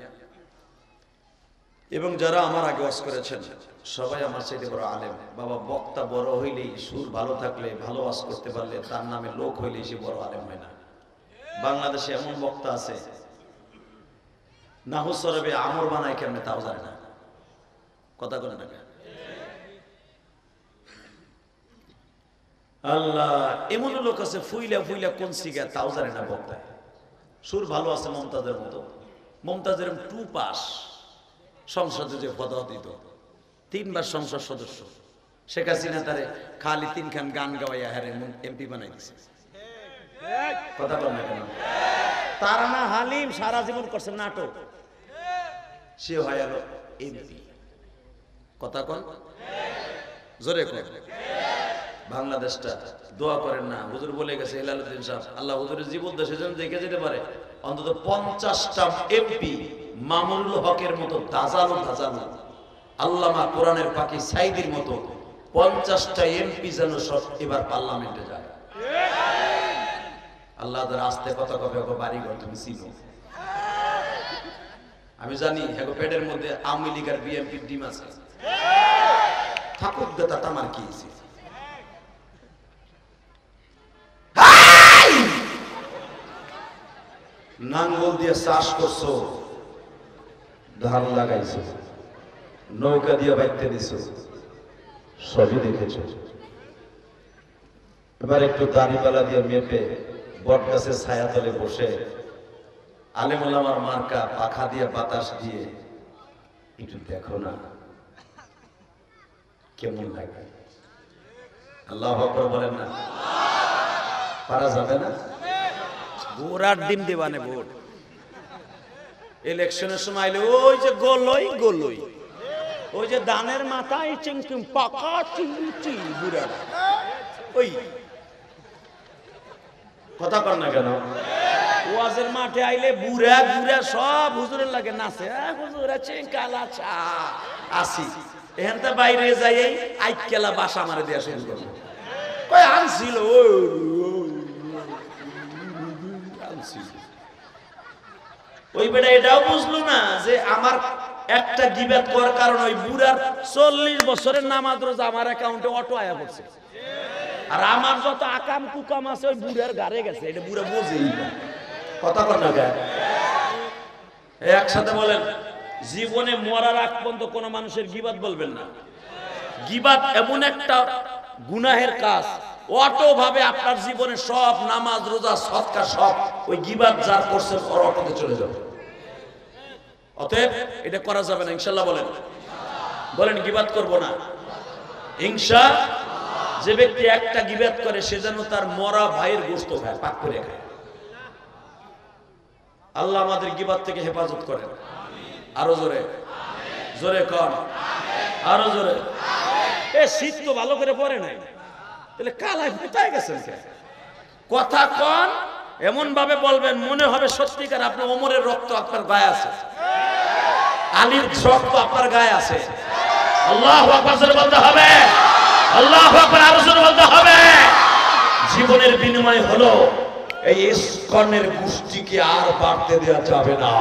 এবং যারা আমার আগে ওয়াজ করেছেন সবাই আমার চাইতে বড় আলেম। বাবা, বক্তা বড় হইলেই, সুর ভালো থাকলে, ভালো ওয়াজ করতে পারলে, তার নামে লোক হইলেই সে বড় আলেম হয় না। বাংলাদেশে এমন বক্তা আছে নাহু সরবে আমর বানায় কেমনে তাও জানে না। কথা বলে না আল্লাহ, এমন লোক আছে ফুইলা ফুইলা কোন সিগা তাও জানে না বক্তায়। সুর ভালো আছে মমতাজের মতো। মমতাজের 2 পাস, সংসদে যে পদও দিত, 3 বার সংসদ সদস্য। শেখ হাসিনা তারে খালি 3 খান গান গাওয়াইয়া হারে এমপি বানাই দিছে। কথা বল না কেন? তার না হালিম সারা জীবন করছে নাটক, সে হয় গেল এমপি। কথা কন জোরে কন। বাংলাদেশটা দোয়া করেন না, হুজুর বলে গেছে হিলালউদ্দিন সাহেব, আল্লাহ হুজুরের জীবন দেশে যেন দেখে যেতে পারে অন্তত 50টা এমপি মামুনুল হকের মতো দাজালু দাজালু, আল্লামা কোরআনের পাখি সাইদির মতো 50টা এমপি যেন সব এবার পার্লামেন্টে যায়। আল্লাহ তার আস্তে কথা কবে বাড়ি ঘর তুমি চিনো। আমি জানি এখন পেটের মধ্যে আওয়ামী লীগ আর বিএনপির ডিম আছে। ঠাকুর দাতা আমার কি নাঙ্গল দিয়ে চাষ করছো, ধান লাগাইছো, নৌকা দিয়ে বাইতে দিছো, সবই দেখেছো। এবার একটু দাড়িপালা দিয়ে মেপে বট গাছের ছায়া তলে বসে আলেম ওলামার মার্কা পাখা দিয়ে বাতাস দিয়ে একটু দেখো না কেমন লাগে। আল্লাহু আকবার বলেন না? পারা যাবে না? গোড়ার ডিম দেবানে ভোট ইলেকশনের সময় আইলে ওই যে গোলই গোলই, ওই যে দানের মাথায় চিংচিং পাকা চিংচি বুড়া, ওই কথা কর না কেন? ওয়াজের মাঠে আইলে বুড়া বুড়া সব হুজুরের লাগে নাচে। হুজুর আছে কালা চা আসি এখানটা বাইরে যাই আইকেলা বাসা মারে দেওয়া শুরু করলো। কই আনছিল ওই বেটা এটাও বুঝলো না যে আমার একটা গিবাত করার কারণে ওই বুড়ার 40 বছরের নামাজ রোজা আমার অ্যাকাউন্টে অটো আয়া পড়ছে। আর আমার যত আকাম কুকাম আছে ওই বুড়ার গাড়ে গেছে, এটা বুড়া বোঝেই না। কথা কর না গায়ে একসাথে বলেন, জীবনে মরার আগ পর্যন্ত কোন মানুষের গীবাত বলবেন না। গীবাত এমন একটা গুনাহের কাজ, অটো ভাবে আপনার জীবনে সব নামাজ রোজা সদকা সব ওই গীবাত যার করছেন ওর অটোতে চলে যাবে। অতএব এটা করা যাবে না ইনশাআল্লাহ। বলেন বলেন গীবাত করব না ইনশাআল্লাহ। যে ব্যক্তি একটা গীবাত করে সে যেন তার মরা ভাইয়ের গোশত খায়, পাক করে খায়। আল্লাহ আমাদের গীবাত থেকে হেফাজত করেন। আরো জোরে জোরে কন, আরো জোরে। এ শীত তো ভালো করে পড়ে নাই, তাহলে কালায় কোথায় গেছেন? কথা কন এমন ভাবে বলবেন মনে হবে সত্যিকার আপনি ওমরের রক্ত আপনার গায়ে আছে, আলীর রক্ত আপনার গায়ে আছে। আল্লাহু আকবার জোরে বলতে হবে, আল্লাহু আকবার আরো জোরে বলতে হবে। জীবনের বিনিময় হলো এই ইসকনের গোষ্ঠীকে আর বাড়তে দেওয়া যাবে না।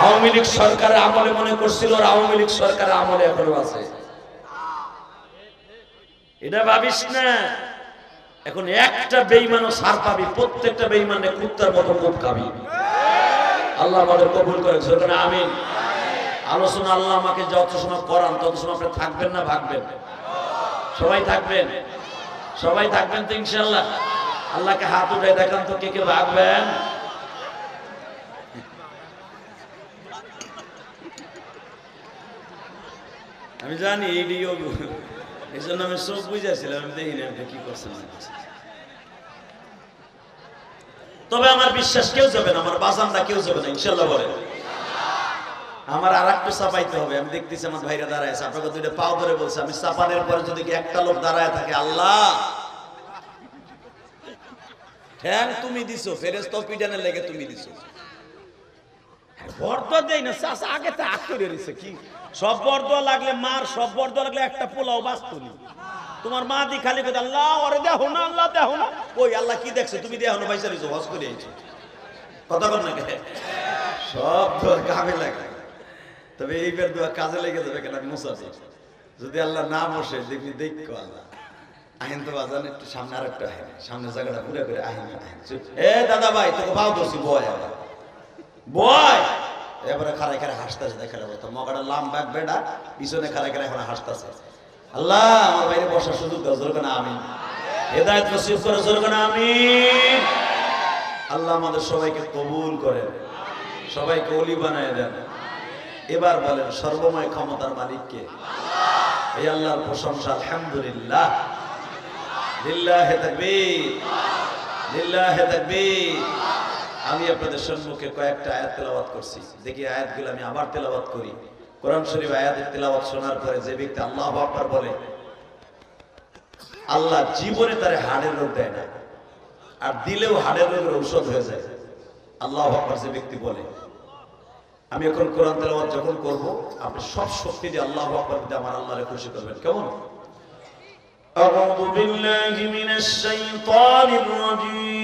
আওয়ামী লীগ সরকারের আমলে মনে করছিল আর আওয়ামী লীগ সরকারের আমলে এখনো আছে, এটা ভাবিস না। এখন একটা বেঈমানও ছাড় পাবি, প্রত্যেকটা বেঈমানে কুত্তার মতো মুখ খাবি। আল্লাহ আমাদের কবুল করে, সেখানে আমিন। আলোচনা আল্লাহ আমাকে যত সময় করান তত সময় আপনি থাকবেন না ভাগবেন? সবাই থাকবেন, সবাই থাকবেন তো ইনশাআল্লাহ। আল্লাহকে হাত উঠাই দেখান তো কে কে ভাগবেন। আমি জানি এইডিও, এই জন্য আমি সব বুঝেছিলাম, আমি দেখি না আপনি কি করছেন। তবে আমার বিশ্বাস কেউ যাবে না, আমার বাজানটা কেউ যাবে না ইনশাআল্লাহ। বলে আমার আর একটু চাপাইতে হবে। আমি দেখতেছি আমার ভাইরা দাঁড়ায় আছে, আপনাকে দুইটা পাও ধরে বলছে আমি চাপানের পরে যদি একটা লোক দাঁড়ায় থাকে, আল্লাহ ঠ্যাং তুমি দিছো, ফেরেশতা পিটানের লেগে তুমি দিছো। বরদোয়া দেই না চাচা, আগে তো আগ করে দিছে কি সব বরদোয়া লাগলে মার, সব বরদোয়া লাগলে একটা পোলাও বাঁচতনি। তোমার মা দি খালি কথা আল্লাহ ওরে দেখো না, আল্লাহ দেখো না। ওই আল্লাহ কি দেখছে? তুমি দেখো না, পয়সা দিছো, হজ করে আইছো। কথা বল না কে? সব দোয়া কামে লাগে, তবে এইবার দোয়া কাজে লেগে যাবে কেন? মুসাফির যদি আল্লাহ না বসে দেখবি দেখো আল্লাহ আহেন তো বাজান একটু সামনে, আর একটা আহেন সামনে জায়গাটা ঘুরে ঘুরে আহেন আহেন। এ দাদা ভাই তোকে পাও ধরছি, বয় আবার বয়। এবারে খারাই খারাই হাসতেছে, দেখা বলতো মগাটা লাম ব্যাগ বেড়া পিছনে খারাই খারাই এখন হাসতেছে। আল্লাহ আমার বাইরে বসার সুযোগ দাও, জোর করে আমিন। হেদায়েত নসিব করে, জোর করে আমিন। আল্লাহ আমাদের সবাইকে কবুল করেন, সবাইকে ওলি বানায় দেন। এবার বলেন সর্বময় ক্ষমতার মালিক কে? এই আল্লাহর প্রশংসা আলহামদুলিল্লাহ। লিল্লাহি তাকবীর, লিল্লাহি তাকবীর। আমি আপনাদের সম্মুখে কয়েকটা আয়াত তেলাওয়াত করছি, দেখি আয়াতগুলো আমি আবার তেলাওয়াত করি। কোরআন শরীফ আয়াতের তেলাওয়াত শোনার পরে যে ব্যক্তি আল্লাহু আকবার বলে, আল্লাহ জীবনে তার হাড়ের রোগ দেয় না, আর দিলেও হাড়ের রোগের ঔষধ হয়ে যায়। আল্লাহু আকবার যে ব্যক্তি বলে, আমি এখন কোরআন তেলাওয়াত যখন করব আপনি সব শক্তি দিয়ে আল্লাহু আকবার দিয়ে আমার আল্লাহকে খুশি করবেন। কেমন? আউযু বিল্লাহি মিনাশ শাইতানির রাজীম।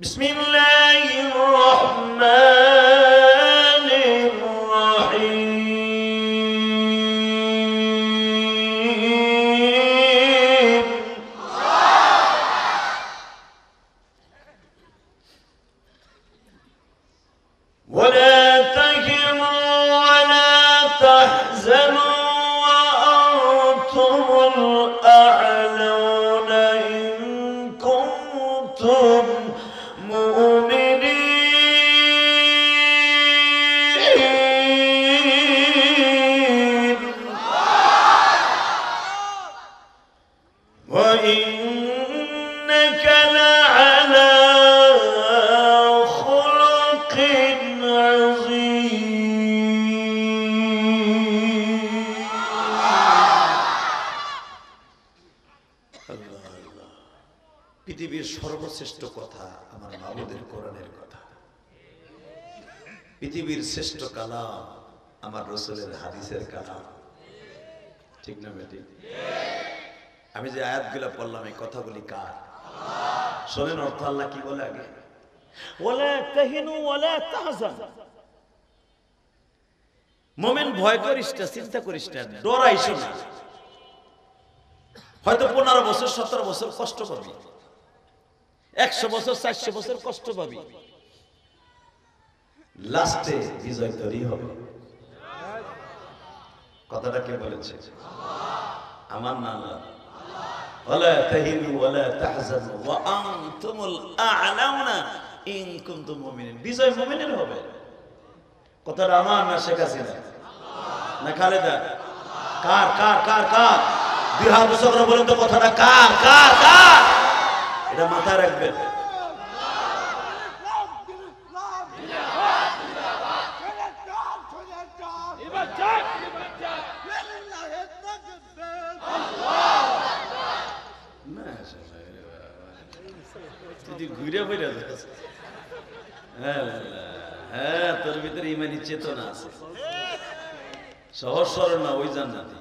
বিসমিল্লাহির রহমানির রহিম। ولا تهنوا ولا تحزنوا وأنتم الأعلون إن كنتم مؤمنين وإنك لعلى خلق عظيم। পৃথিবীর সর্বশ্রেষ্ঠ কথা আমার মাবুদের কোরআনের কথা, পৃথিবীর শ্রেষ্ঠ কালাম আমার রাসূলের হাদিসের কালাম। ঠিক না বেটি? আমি যে আয়াতগুলো পড়লাম এই কথাগুলি কার? শোনেন অর্থ আল্লাহ কি বলে আগে, ওয়ালা তাহিনু ওয়ালা তাহজান। মোমেন ভয় করিস না, চিন্তা করিস না, ডরাইস না। হয়তো 15 বছর 17 বছর কষ্ট পাবি, 100 বছর 400 বছর কষ্ট পাবি, লাস্টে বিজয় তোরই হবে। কথাটা কে বলেছে? আমার না আল্লাহ। ওয়ালা তাহিনু ওয়ালা তাহজানু ওয়া আনতুমুল আ'লাউনা ইন কুনতুম মুমিনিন। বিজয় মুমিনের হবে। কথাটা আমার না শেখ হাসিনা না খালেদা? কার কার কার কার? 2 হাত উঁচু করে বলেন তো কথাটা কার কার কার? এটা মাথায় রাখবেন। ঘুরে ফিরে যাচ্ছে। হ্যাঁ, তোর ভিতরে ইমানি চেতনা আছে। সহজ সরল না ওই জান্নাতি।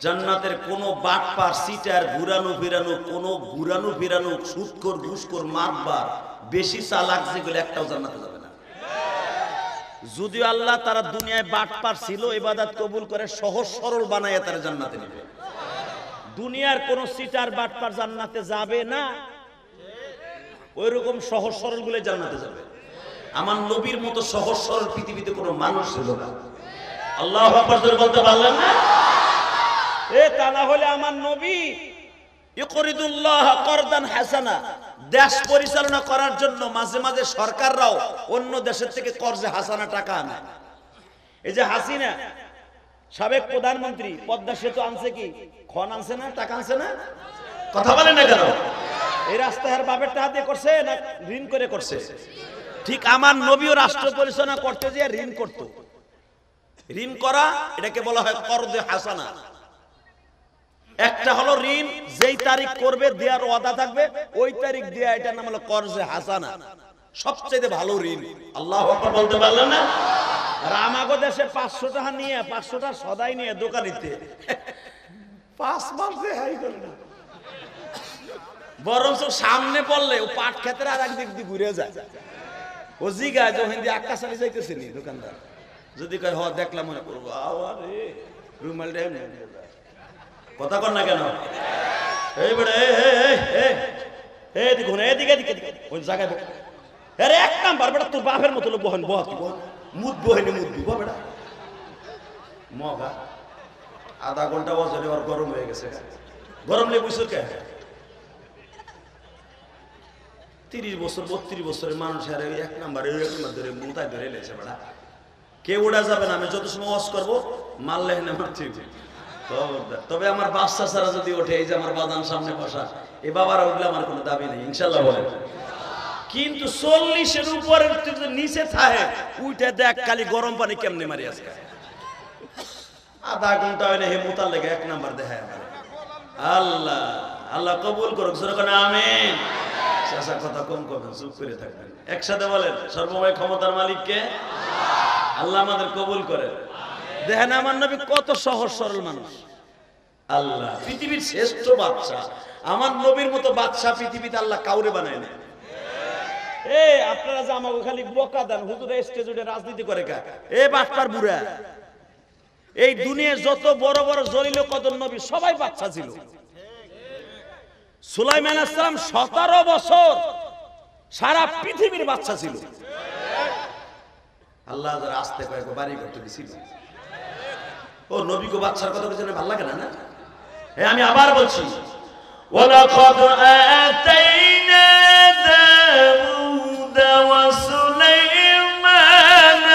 জান্নাতের কোন বাটপার সিটার ঘুরানো ফিরানো, কোন ঘুরানো ফিরানো সুদখোর ঘুষখোর মাতবার বেশি চালাক যেগুলো একটাও জান্নাতে যাবে না। যদিও আল্লাহ তারা দুনিয়ায় বাটপার ছিল, ইবাদত কবুল করে সহজ সরল বানায় তারা জান্নাতে নেবে। দুনিয়ার কোন সিটার বাটপার জান্নাতে যাবে না, ওইরকম সহজ সরল গুলো জান্নাতে যাবে। আমার নবীর মতো সহজ সরল পৃথিবীতে কোনো মানুষ ছিল না। আল্লাহু আকবার জোরে বলতে পারলেন না? তা না হলে আমার নবী ইকরিদুল্লাহ করদান হাসানা, দেশ পরিচালনা করার জন্য মাঝে মাঝে সরকাররাও অন্য দেশের থেকে কর্জে হাসানা টাকা আনে। এই যে হাসিনা সাবেক প্রধানমন্ত্রী পদ্মা সেতু আনছে, কি খন আনছে না, টাকা আনছে না? কথা বলেন না কেন? এই রাস্তা আর বাপের টাকা দিয়ে করছে না ঋণ করে করছে? ঠিক আমার নবীও রাষ্ট্র পরিচালনা করতে যে ঋণ করত। ঋণ করা এটাকে বলা হয় করদে হাসানা। একটা হলো ঋণ যেই তারিখ করবে দেওয়ার ওয়াদা থাকবে, ওই তারিখ দেয়া, এটার নাম হলো কর্জে হাসানা, সবচেয়ে ভালো ঋণ। আল্লাহু আকবার বলতে পারলেন না? আর আমাগো দেশে 500 টাকা নিয়ে 500 টাকা সদাই নিয়ে দোকানিতে 5 মাস দেখাই করে না, বরং সামনে পড়লে ও পাট ক্ষেতের আর একদিক দিয়ে ঘুরে যায়। ও জিগায় যে হিন্দি আক্কা চালি যাইতেছে নি দোকানদার, যদি কয় হ দেখলাম মনে করবো আরে রুমাল রে কথা কর না কেন? এই বেড়ে এই দেখুন এদিকে এদিকে ওই জায়গায় আরে এক নাম্বার বেটা, তোর বাপের মতো লোক বহন বহ মুদ বহেনি মুদ দিব বেটা মগা। আধা ঘন্টা বছরে আর গরম হয়ে গেছে। গরম লেগে বুঝছো কে? 30 বছর 32 বছরের মানুষ আর এক নাম্বার ধরে মুতায় ধরে লেছে বেটা। কে উড়া যাবে না। আমি যত সময় ওয়াজ করবো মারলে না মারছি। তবে আমার বাচ্চা ছাড়া যদি ওঠে, এই যে আমার বাদান সামনে বসা, এই বাবারা উঠলে আমার কোনো দাবি নেই, ইনশাল্লাহ বলেন। কিন্তু 40-এর উপরের নিচে থাকে উইটা দেখ খালি গরম পানি কেমনে মারি আজকে। আধা ঘন্টা হয় না হে মুতার লেগে এক নাম্বার দেখায় আমার। আল্লাহ আল্লাহ কবুল করুক, যেরকম আমিন। শেষা কথা কম করবেন, চুপ করে থাকবেন। একসাথে বলেন, সর্বময় ক্ষমতার মালিককে আল্লাহ আমাদের কবুল করেন। দেখেন আমার নবী কত সহজ সরল মানুষ। আল্লাহ পৃথিবীর শ্রেষ্ঠ বাদশা। আমার নবীর মতো বাদশা পৃথিবীতে আল্লাহ কাউরে বানায় না। এই আপনারা যে আমাকে খালি বকা দেন, হুজুরে স্টেজ উঠে রাজনীতি করে কা? এ বাটপার বুড়া, এই দুনিয়ার যত বড় বড় জলিল কদর নবী সবাই বাদশা ছিল। সুলাইমান আলাইহিস সালাম 17 বছর সারা পৃথিবীর বাদশা ছিল। আল্লাহ যারা আসতে কয়েক বাড়ি করতে দিছিল। ও নবীকে বাদশার কথা কিছু ভালো লাগে না? হ্যাঁ আমি আবার বলছি, ওয়ালাকাদ আতাইনা দাউদ ওয়া সুলাইমান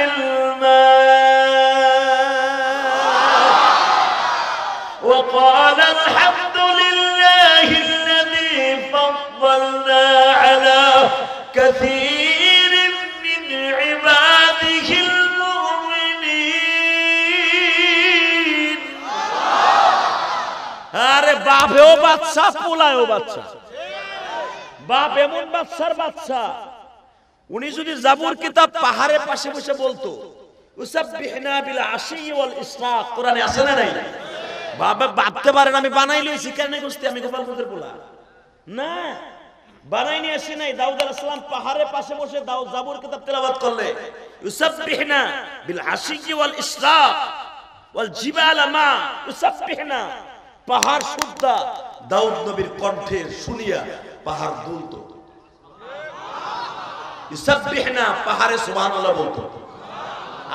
ইলমা ওয়া ক্বালা আলহামদুলিল্লাহি আল্লাযী ফাদ্দালনা আলা কাসীরিন মিন ইবাদিহিল মুমিনিন। আরে বাপেও বাদশা, পোলায়ও বাদশা। বাপ এমন বাদশার বাদশা, উনি যদি জাবুর কিতাব পাহাড়ের পাশে বসে বলতো উসাব্বিহনা বিল আশি ওয়াল ইসরাক, কোরআনে আছে না নাই? বাবা ভাবতে পারেন আমি বানাই লইছি কেন গোস্তি আমি গোপালগঞ্জের পোলা না বানাই নিয়ে আসি নাই। দাউদ আলাইহিস সালাম পাহাড়ের পাশে বসে দাউদ জাবুর কিতাব তেলাওয়াত করলে ইউসাব্বিহনা বিল আশিয়্যি ওয়াল ইসরাক ওয়াল জিবালা মা ইউসাব্বিহনা পাহাড় শুদ্ধা দাউদ নবীর কণ্ঠে শুনিয়া পাহাড় দুলতো। ইউসাব্বিহনা পাহাড়ে সুবহানাল্লাহ বলতো।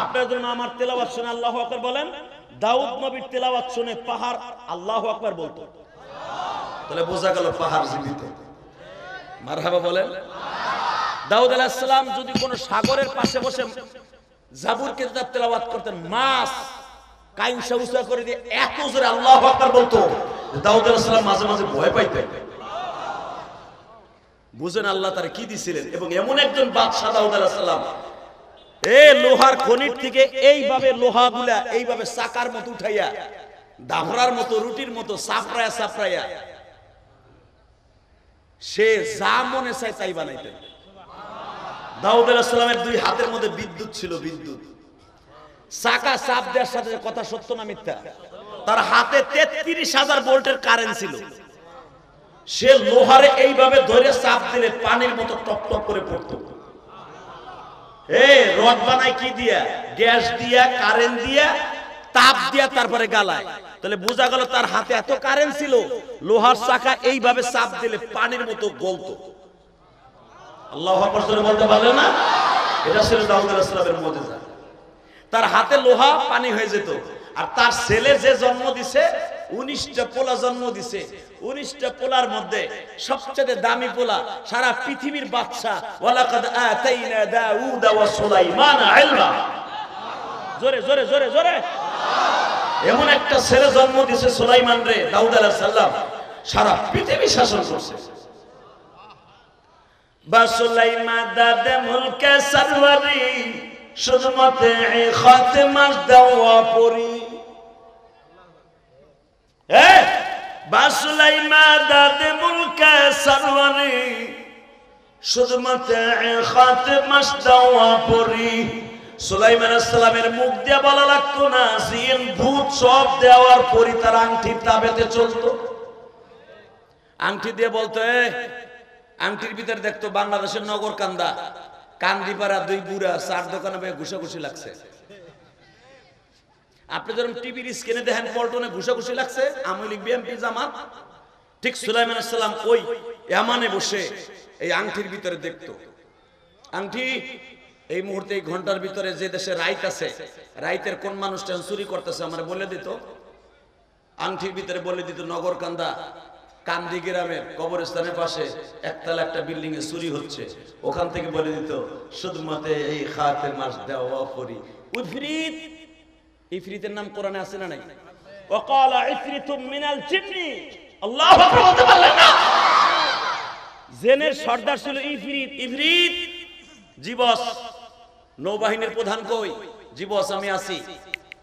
আপনারা যখন আমার তেলাওয়াত শুনে আল্লাহু আকবার বলেন, দাউদ নবীর তেলাওয়াত শুনে পাহাড় আল্লাহু আকবার বলতো। তাহলে বোঝা গেল পাহাড় জীবিত। মারহাবা বলেন। দাউদ আলাইহিস সালাম যদি কোন সাগরের পাশে বসে জাবুর কিতাব তেলাওয়াত করতেন, মাছ কাইনসা উঁচা করে দিয়ে এত জোরে আল্লাহু আকবার বলতো দাউদ আলাইহিস সালাম মাঝে মাঝে ভয় পাইতেন। বুঝেন আল্লাহ তার কি দিছিলেন। এবং এমন একজন বাদশা দাউদ আলাইহিস সালাম, লোহার খনির থেকে এইভাবে লোহাগুলা এইভাবে চাকার মতো উঠাইয়া দাভরার মতো রুটির মতো সাপড়ায়া সাপড়ায়া সে যা মনে চায় তাই বানাইতেন। দাউদ আলাইহিস সালামের দুই হাতের মধ্যে বিদ্যুৎ ছিল, বিদ্যুৎ। চাকা চাপ দেওয়ার সাথে কথা সত্য না মিথ্যা? তার হাতে ৩৩,০০০ ভোল্টের কারেন্ট ছিল। সে লোহারে এইভাবে ধরে চাপ দিলে পানির মতো টপ টপ করে পড়তো। রড বানায় কি দিয়া? গ্যাস দিয়া, কারেন্ট দিয়া, তাপ দিয়া, তারপরে গালায়। তাহলে বোঝা গেল তার হাতে এত কারেন্ট ছিল, লোহার চাকা এইভাবে চাপ দিলে পানির মতো গলতো। আল্লাহু আকবার বলতে পারলে না? এটা ছিল দাউদ আলাইহিস সালামের মুজিজা। তার হাতে লোহা পানি হয়ে যেত। আর তার ছেলে যে জন্ম দিছে, 19টা পোলা জন্ম দিছে। 19টা পোলার মধ্যে সবচেয়ে দামি পোলা সারা পৃথিবীর বাদশা। ওয়ালাকাদ আতাইনা দাউদ ওয়া সুলাইমান ইলমা। জোরে জোরে জোরে জোরে। এমন একটা ছেলে জন্ম দিছে সুলাইমান রে, দাউদ আলাইহিস সালাম সারা পৃথিবী শাসন করছে। বা সুলাইমান দাদে মুলকে সরওয়ারি শুধুমাত্র খাতেমাস দেওয়া পরি। বা সুলাইমান দাদে মুলকে সরওয়ারি শুধুমাত্র খাতেমাস দেওয়া পরি। সুলাইমান আলাইহিস সালামের মুখ দিয়ে বলা লাগতো না, জিন ভূত সব দেওয়ার পরি তার আংটির তাবেতে চলতো। আংটি দিয়ে বলতো, আংটির ভিতরে দেখতো বাংলাদেশের নগর কান্দা, কান্দিপাড়া দুই বুড়া চার দোকানে ঘুষাঘুষি লাগছে। আপনি যখন টিভির স্ক্রিনে দেখেন পল্টনে ঘুষাঘুষি লাগছে, আওয়ামী লীগ বিএনপি জামাত, ঠিক সুলাইমান আলাইহিস সালাম ওই ইয়ামানে বসে এই আংটির ভিতরে দেখতো। আংটি এই মুহূর্তে এই ঘন্টার ভিতরে যে দেশে রাইত আছে, রাইতের কোন মানুষটা চুরি করতেছে আমার বলে দিত। আংটির ভিতরে বলে দিত নগরকান্দা কান্দি গ্রামের কবরস্থানের পাশে একতলা একটা বিল্ডিং এ চুরি হচ্ছে, ওখান থেকে বলে দিত শুধুমাত্র এই খাতের মাস দেওয়া পরি। ইফরিত, ইফরিতের নাম কোরআনে আছে না নাই? ওয়াকালা ইফরিতুম মিনাল জিন্নি। আল্লাহু আকবার বলতে পারলেন না? জিনের সর্দার ছিল ইফরিত। ইফরিত জীবস, নৌবাহিনীর প্রধান কই? জীবস আমি আছি।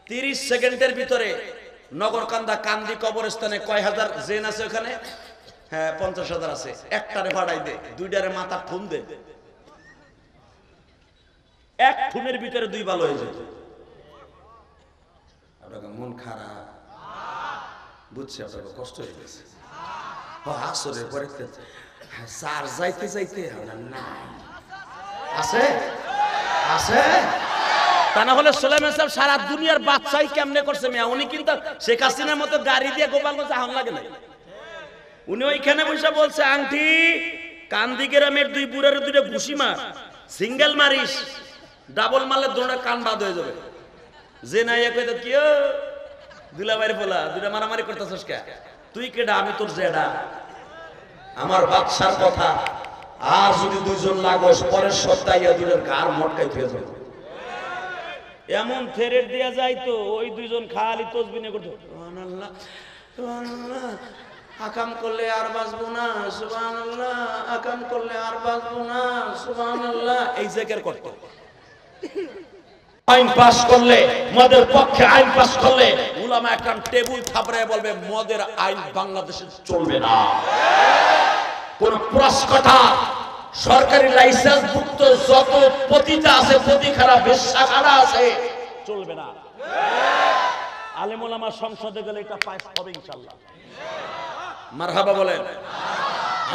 30 সেকেন্ডের ভিতরে নগরকান্দা কান্দি কবরস্থানে কয় হাজার জেন আছে ওখানে? হ্যাঁ 50,000 আছে। একটারে ভাড়াই দে, দুইটারে মাথা ঠুন দে, এক ঠুনের ভিতরে দুই ভালো হয়ে যেত। আপনাকে মন খারাপ বুঝছে, আপনাকে কষ্ট হয়ে গেছে। আসরে পরে সার যাইতে যাইতে না আছে আছে, তা না হলে সুলাইমান সাহেব সারা দুনিয়ার বাদশাহী কেমনে করছে মিয়া? উনি কিন্তু শেখ হাসিনার মতো গাড়ি দিয়ে গোপালগঞ্জ আহন লাগে না। উনি ওইখানে বসে বলছে আংটি কান্দি গ্রামের দুই বুড়ার দুইটা ঘুষি মার, সিঙ্গেল মারিস, ডাবল মারলে দুটা কান বাদ হয়ে যাবে। যে নাই কই তো কি দুলাভাইয়ের বলা দুটা মারামারি করতেছস কে? তুই কেডা? আমি তোর জেডা। আমার বাদশার কথা আর যদি দুইজন লাগোস পরের সপ্তাহে দুইটার গার মটকাই ফেলে যাবে। এমন থেরেট দেয়া যাইতো ওই দুইজন খালি তসবিহ করতো, সুবহানাল্লাহ সুবহানাল্লাহ, আকাম করলে আর বাঁচবো না, সুবহানাল্লাহ, আকাম করলে আর বাঁচবো না, সুবহানাল্লাহ, এই জিকির করতো। আইন পাস করলে, মদের পক্ষে আইন পাস করলে উলামা একরাম টেবিল থাপড়ায় বলবে মদের আইন বাংলাদেশে চলবে না। কোন প্রস্কটা সরকারি লাইসেন্স ভুক্ত যত পতিতা আছে, পতিখানা বেশ্যাখানা আছে, চলবে না। আলেম ওলামা সংসদে গেলে এটা পাস হবে ইনশাআল্লাহ। মারহাবা বলেন।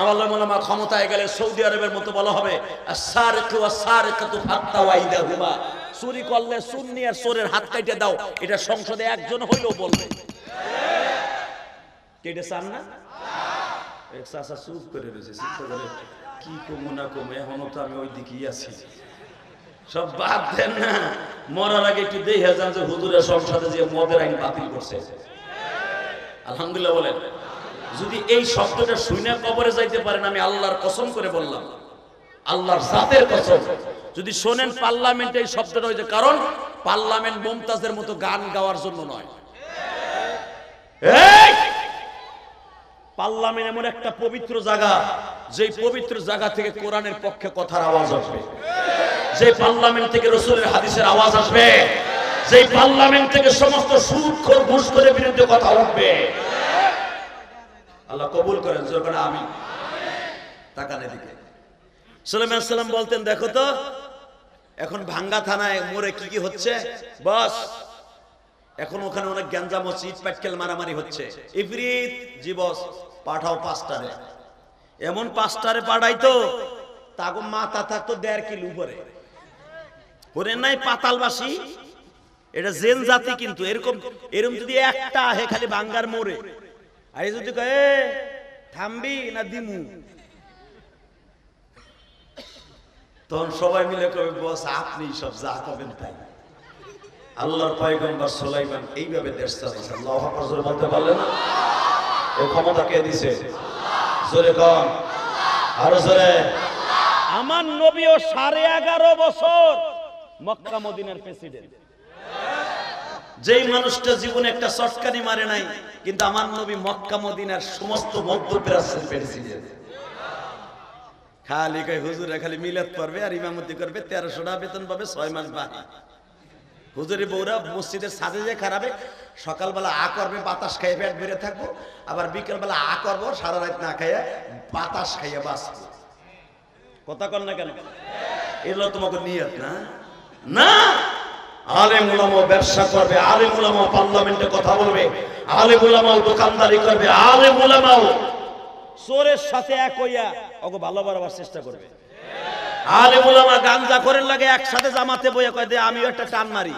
আলেম ওলামা ক্ষমতায় গেলে সৌদি আরবের মতো বলা হবে আস-সারিকু ওয়াস-সারিকাতু ফাক্তাউ আইদাহুমা, চুরি করলে সুন্নি আর চোরের হাত কেটে দাও। এটা সংসদে একজন হইলেও বলবে। কেটে চান না? এক চাচা চুপ করে রয়েছে, চিন্তা করে কি কমু না কমু, এখনো তো আমি ওই দিকেই আছি। সব বাদ দেন না, মরার আগে একটু দেখে যান যে হুজুরের সংসদে যে মদের আইন বাতিল করছে। আলহামদুলিল্লাহ বলেন। যদি এই শব্দটা শুনে কবরে যাইতে পারেন, আমি আল্লাহর কসম করে বললাম, আল্লাহর জাতের কসম, যদি শোনেন পার্লামেন্টে এই শব্দটা হয়েছে, কারণ পার্লামেন্ট মুমতাজের মতো গান গাওয়ার জন্য নয়। এই পার্লামেন্ট এমন একটা পবিত্র জায়গা, যেই পবিত্র জায়গা থেকে কোরআনের পক্ষে কথার আওয়াজ আসবে, যে পার্লামেন্ট থেকে রাসূলের হাদিসের আওয়াজ আসবে, যে পার্লামেন্ট থেকে সমস্ত সুদখোর ঘুষখোরের বিরুদ্ধে কথা উঠবে। আল্লাহ কবুল করেন, যখন আমি তাকান এদিকে। সুলাইমান আলাইহিস সালাম বলতেন, দেখো তো এখন ভাঙ্গা থানায় মোড়ে কি কি হচ্ছে বস, এখন ওখানে অনেক গ্যাঞ্জাম হচ্ছে, ইট পাটকেল মারামারি হচ্ছে। ইফরিত জি বস, পাঠাও 5টারে। এমন 5টারে পাঠাইতো তাগো মাথা থাকতো 1.5 কিলো উপরে। ওরে নাই পাতালবাসী, এটা জেন জাতি, কিন্তু এরকম যদি একটা আহে খালি ভাঙ্গার মোড়ে, আর যদি কয়ে থামবি না দিমু, তখন সবাই মিলে কবে বস আপনি সব যা করবেন তাই। আল্লাহর পয়গম্বর সুলাইমান এইভাবে দেশ চালাচ্ছে। আল্লাহু আকবার জোরে বলতে পারলেন না? এই ক্ষমতা কে দিয়েছে? জোরে কোন, আরো জোরে। আমার নবীও 11.5 বছর মক্কা মদিনার প্রেসিডেন্ট। যেই মানুষটা জীবনে একটা শর্টকানি মারে নাই, কিন্তু আমার নবী মক্কা মদিনার সমস্ত মধ্যপ্রাচ্যের প্রেসিডেন্ট। খালি কই হুজুরে খালি মিলাদ পড়বে আর ইমামতি করবে, 1300 টাকা বেতন পাবে, 6 মাস বাকি। হুজুরি বউরা মসজিদের সাথে যে খারাপে সকালবেলা আ করবে, বাতাস খাইয়ে পেট ভরে থাকবো, আবার বিকেলবেলা আ করবো, সারা রাত না খাইয়ে বাতাস খাইয়ে বাঁচবো। কথা কর না কেন? এগুলো তোমাকে নিয়ত না? না, আলেম উলামা ব্যবসা করবে, আলেম উলামা পার্লামেন্টে কথা বলবে, আলেম উলামাও দোকানদারি করবে, আলেম উলামাও চোরের সাথে এক হইয়া ওকে ভালো বাড়াবার চেষ্টা করবে। আলেম উলামা গাঞ্জা করেন লাগে একসাথে জামাতে বইয়া কয় দে আমিও একটা টান মারি,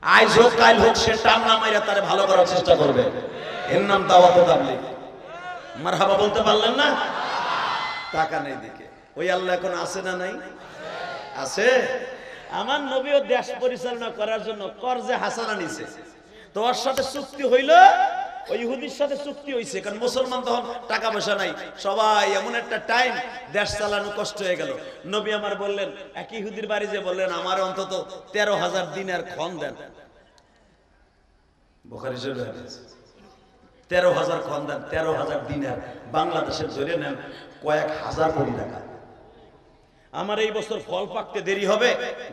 আজ হোক কাল হোক সে টান না মাইরা তারে ভালো করার চেষ্টা করবে। এর নাম দাওয়াতে তাবলীগ। মারহাবা বলতে পারলেন না? টাকা নেই দিকে ওই আল্লাহ এখন আছে না নাই? আছে। আমার নবীও দেশ পরিচালনা করার জন্য কর্জে হাসানা নিছে, তো ওর সাথে চুক্তি হইল, ওই ইহুদির সাথে চুক্তি হইছে, কারণ মুসলমান তখন টাকা পয়সা নাই, সবাই এমন একটা টাইম দেশ চালানো কষ্ট হয়ে গেল। নবী আমার বললেন, এক ইহুদির বাড়ি যে বললেন আমার অন্তত 13,000 দিনার খন দেন। বুখারী শরীফে 13,000 খন দেন, 13,000 দিনার বাংলাদেশের ধরে নেন কয়েক হাজার কোটি টাকা। আমার এই বছর ফল পাকতে দেরি হবে,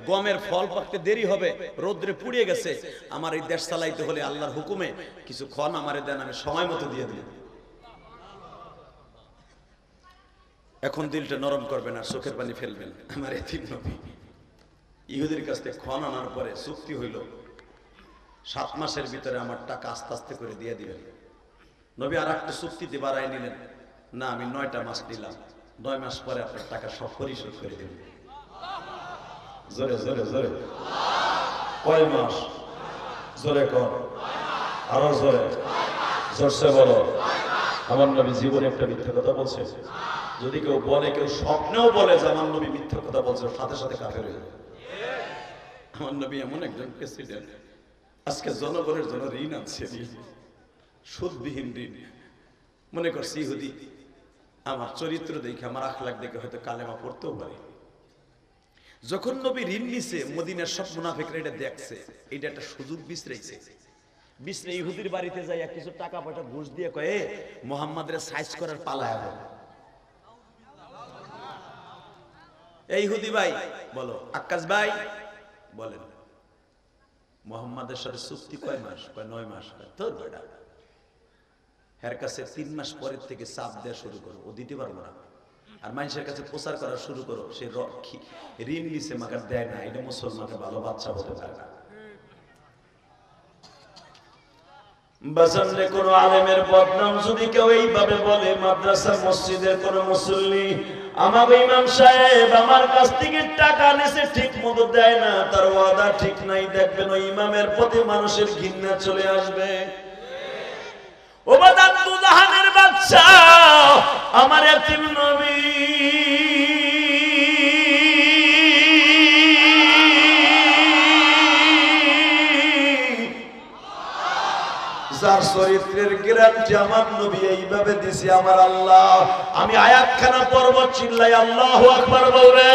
গমের ফল পাকতে দেরি হবে, রোদ্রে পুড়িয়ে গেছে, আমার এই দেশ চালাইতে হলে আল্লাহর হুকুমে কিছু খন আমারে দেন, আমি সময় মতো দিয়ে দিই। এখন দিলটা নরম করবেন আর চোখের পানি ফেলবেন। আমার এতিম নবী ইহুদির কাছ থেকে খন আনার পরে চুক্তি হইল 7 মাসের ভিতরে আমার টাকা আস্তে আস্তে করে দিয়ে দিবেন। নবী আর একটা চুক্তিতে বাড়াই নিলেন, না আমি 9টা মাস নিলাম, 9 মাস পরে আপনার টাকা সব পরিশোধ করে দেবেন। জোরে জোরে জোরে। কয় মাস? জোরে কর, আরো জোরে, জোরসে বলো। আমার নবী জীবনে একটা মিথ্যা কথা বলছে? যদি কেউ বলে, কেউ স্বপ্নেও বলে যে আমার নবী মিথ্যা কথা বলছে, সাথে সাথে কাফের হয়ে যাবে। আমার নবী এমন একজন প্রেসিডেন্ট, আজকে জনগণের জন্য ঋণ আছে, সুদবিহীন ঋণ। মনে করছি ইহুদি আমার চরিত্র দেখে, আমার আখলাক দেখে হয়তো কালেমা পড়তেও পারে। যখন নবী ঋণ নিছে, মদিনার সব মুনাফিকরা এটা দেখছে, এটা একটা সুযোগ বিশ্রাইছে। বিশ্রে ইহুদির বাড়িতে যাইয়া কিছু টাকা পয়সা ঘুষ দিয়ে কয়ে মুহাম্মাদের সাইজ করার পালায় হবে। এই ইহুদি ভাই বলো, আক্কাস ভাই বলেন, মুহাম্মাদের সাথে চুক্তি কয় মাস? কয় 9 মাস। তোর বেটা এর কাছে 3 মাস পরের থেকে চাপ দেওয়া শুরু করো, ও দিতে পারবো না। আর মানুষের কাছে প্রচার করা শুরু করো, সে ঋণ নিছে মাগার দেয় না, এটা মুসলমানের ভালো বাচ্চা হতে পারে না। বাজারে কোন আলেমের বদনাম যদি কেউ এইভাবে বলে, মাদ্রাসা মসজিদের কোন মুসল্লি আমার ইমাম সাহেব আমার কাছ থেকে টাকা নিছে ঠিক মতো দেয় না, তার ওয়াদা ঠিক নাই, দেখবেন ওই ইমামের প্রতি মানুষের ঘৃণা চলে আসবে। ও বাদান দুজাহানের বাদশা আমার এতিম নবী, যার চরিত্রের গ্যারান্টি আমার নবী এইভাবে দিছে আমার আল্লাহ, আমি আয়াতখানা পড়ব, চিল্লাই আল্লাহু আকবার বলবে।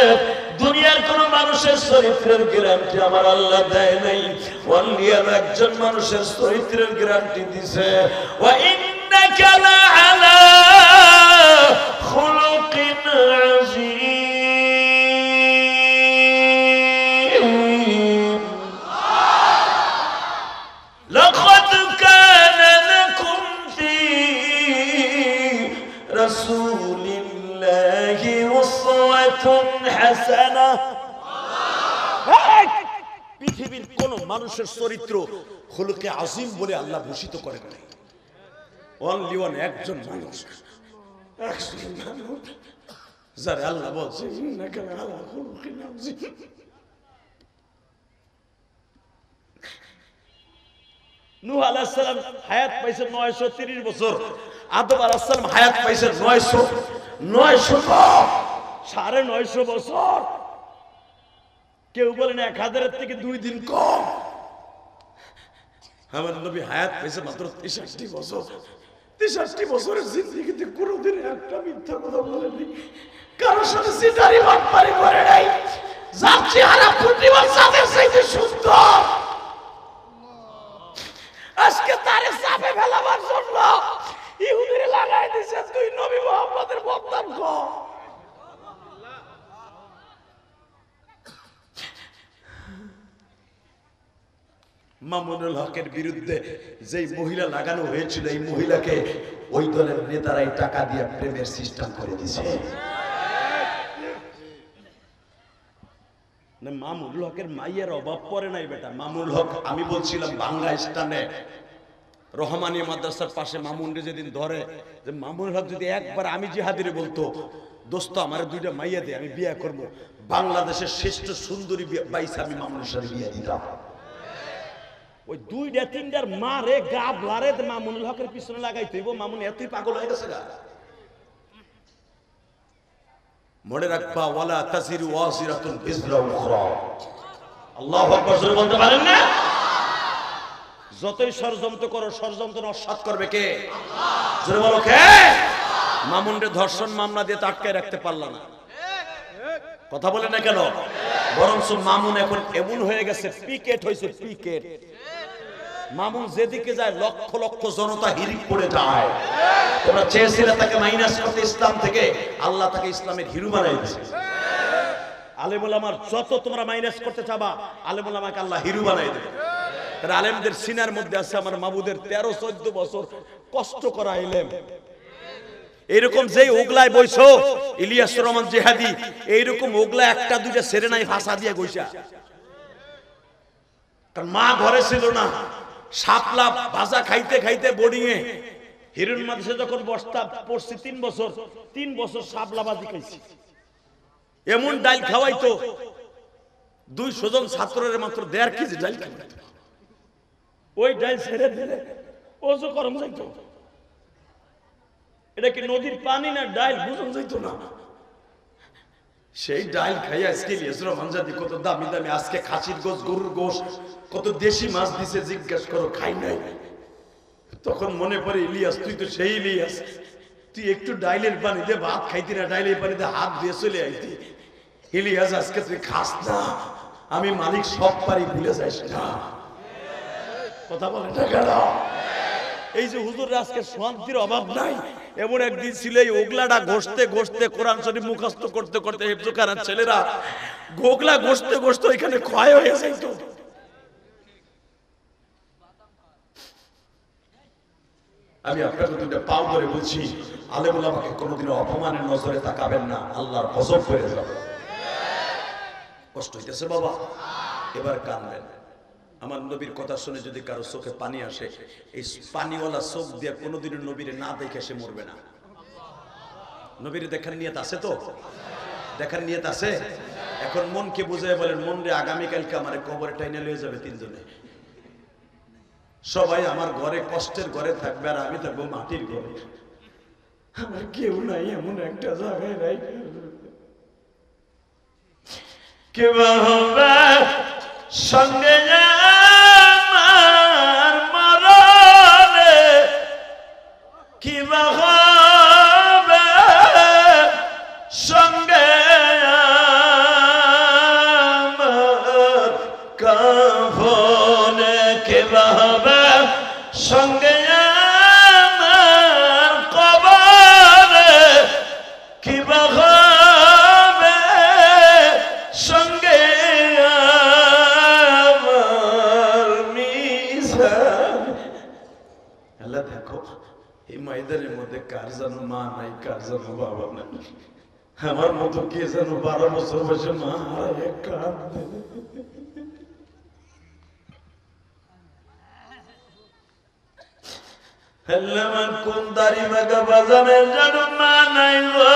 দুনিয়ার কোন মানুষের চরিত্রের গ্যারান্টি আমার আল্লাহ দেয় নাই, অনলি একজন মানুষের চরিত্রের গ্যারান্টি দিছে। ওয়া ইন্নাকা লাআলা খুলুকিন আযীম, লাকাদ কানা লাকুম ফি রাসূলিল্লাহি উসওয়াতুন হাসানাহ। পৃথিবীর কোন মানুষের চরিত্র খুলুকে আজিম বলে আল্লাহ ভূষিত করেন নাই, অনলি ওয়ান একজন মানুষ, যার আল্লাহ বলছে ইন্নাকা লাআলা খুলুকিন আযীম। নূহ আলাইহিস সালাম হায়াত পাইছে 930 বছর, আদম আলাইহিস সালাম হায়াত পাইছে 900 বছর। কেউ বলেন 1000-এর থেকে 2 দিন কম। আমার নবী হায়াত পাইছে মাত্র 63 বছর। 63 বছরের জিন্দেগিতে কোনোদিন একটা মিথ্যা কথা বলেনি, কারোর সাথে সিটারি বাটপারি করে নাই, যার চেহারা প্রতিবার সাথে চাইতে সুন্দর। আজকে তারে চাপে ফেলাবার জন্য ইহুদিরে লাগাই দিছে তুই নবী মুহাম্মদের বদনাম কর। মামুনুল হকের বিরুদ্ধে যেই মহিলা লাগানো হয়েছিল, এই মহিলাকে ওই দলের নেতারাই টাকা দিয়ে প্রেমের সিস্টেম করে দিয়েছে। মামুনুল হকের মাইয়ের অভাব পড়ে নাই বেটা। মামুনুল হক, আমি বলছিলাম বাংলা স্টানে রহমানিয়া মাদ্রাসার পাশে মামুনরে যেদিন ধরে, যে মামুনুল হক যদি একবার আমি জিহাদিরে বলতো, দোস্ত আমার 2টা মাইয়া দে, আমি বিয়ে করবো, বাংলাদেশের শ্রেষ্ঠ সুন্দরী বাইসা আমি মামুনের সাথে বিয়ে দিতাম। ওই 2-3টার মা রে গাবলারে মামুনুল হকের পিছনে লাগাই তুইব, মামুন এতই পাগল হয়ে গেছে না। মনে রাখবা, ওয়ালা তাজিরু ওয়াজিরাতুন বিজরা উখরা। আল্লাহু আকবার জোরে বলতে পারেন না? যতই ষড়যন্ত্র করো, ষড়যন্ত্র নস্যাৎ করবে কে? আল্লাহ। জোরে বলো কে? মামুনরে ধর্ষণ মামলা দিয়ে আটকায় রাখতে পারলা না, কথা বলে না কেন? বরঞ্চ মামুন এখন এমন হয়ে গেছে, পিকেট হয়েছে, পিকেট। মামুন যেদিকে যায় লক্ষ লক্ষ জনতা হিরিক করে যায়। তোমরা চেয়েছিলে তাকে মাইনাস করতে ইসলাম থেকে, আল্লাহ তাকে ইসলামের হিরো বানাই দিয়েছে। আলেমুল আমার যত তোমরা মাইনাস করতে চাবা, আলেমুল আমাকে আল্লাহ হিরো বানাই দেবে। তার আলেমদের সিনার মধ্যে আছে আমার মাবুদের 13-14 বছর কষ্ট করা ইলম। এইরকম যেই ওগলায় বইছো ইলিয়াস রহমান জিহাদি, এইরকম ওগলা 1-2টা ছেড়ে নাই ভাষা দিয়ে গইছা। তার মা ঘরে ছিল না, শাপলা ভাজা খাইতে খাইতে বোর্ডিং এ হিরুন মাদ্রাসা যখন বস্তা পড়ছি 3 বছর শাপলা ভাজি খাইছি। এমন ডাল খাওয়াইতো 200 জন ছাত্রের মাত্র 1.5 কেজি ডাল খাওয়াইতো। ওই ডাল ছেড়ে দিলে ওজো গরম যাইতো। এটা কি নদীর পানি না ডাল বুঝন যাইতো না। সেই ডাল খাইয়া আজকে ইলিয়াস রহমান জাদি কত দামি দামি, আজকে খাসির গোশ, গরুর গোশ, কত দেশি মাছ দিছে, জিজ্ঞেস করো খাই নাই। তখন মনে পড়ে, ইলিয়াস তুই তো সেই ইলিয়াস, তুই একটু ডাইলের পানি দিয়ে ভাত খাইতি না, ডাইলের পানি দিয়ে হাত দিয়ে চলে আইতি। ইলিয়াস আজকে তুই খাস না, আমি মালিক সব পারি, ভুলে যাইস না। কথা বলে না কেন? এই যে হুজুর আজকে শান্তির অভাব নাই, এমন একদিন ছিল এই ওগলাটা ঘষতে ঘষতে, কোরআন শরীফ মুখস্থ করতে করতে, হেফজুখানার ছেলেরা গোগলা ঘষতে ঘষতে ওইখানে ক্ষয় হয়ে যাইত। আমি আপনাকে 2টা পাও ধরে বলছি, আলেমুল আমাকে কোনোদিনও অপমানের নজরে তাকাবেন না, আল্লাহর গজব হয়ে যাবে। কষ্ট হইতেছে বাবা, এবার কাঁদবেন। আমার নবীর কথা শুনে যদি কারো চোখে পানি আসে, এই পানিওয়ালা চোখ দিয়ে কোনোদিনও নবীরে না দেখে সে মরবে না। নবীর দেখার নিয়ত আছে তো? দেখার নিয়ত আছে? এখন মনকে বুঝায় বলেন, মন রে আগামীকালকে আমার কবরে টাইনে লয়ে যাবে তিনজনে। সবাই আমার ঘরে কষ্টের ঘরে থাকবে আর আমি থাকবো মাটির ঘরে। আমার কেউ নাই এমন একটা জায়গায় নাই। কেউ হবে সঙ্গে আমার মরণে, কি হবে সঙ্গে আমার কাফনে, কে হবে সঙ্গে আমার কবরে, কি হবে সঙ্গে আমার মিজান। আল্লাহ দেখো এই ময়দানের মধ্যে কার যেন মা নাই, কার যেন বাবা নাই। আমার মতো কে যেন 12 বছর বয়সে মা হারায় কাঁদে। আমার কোন দাড়ি মাগা বাজানের যেন মা নাই গো।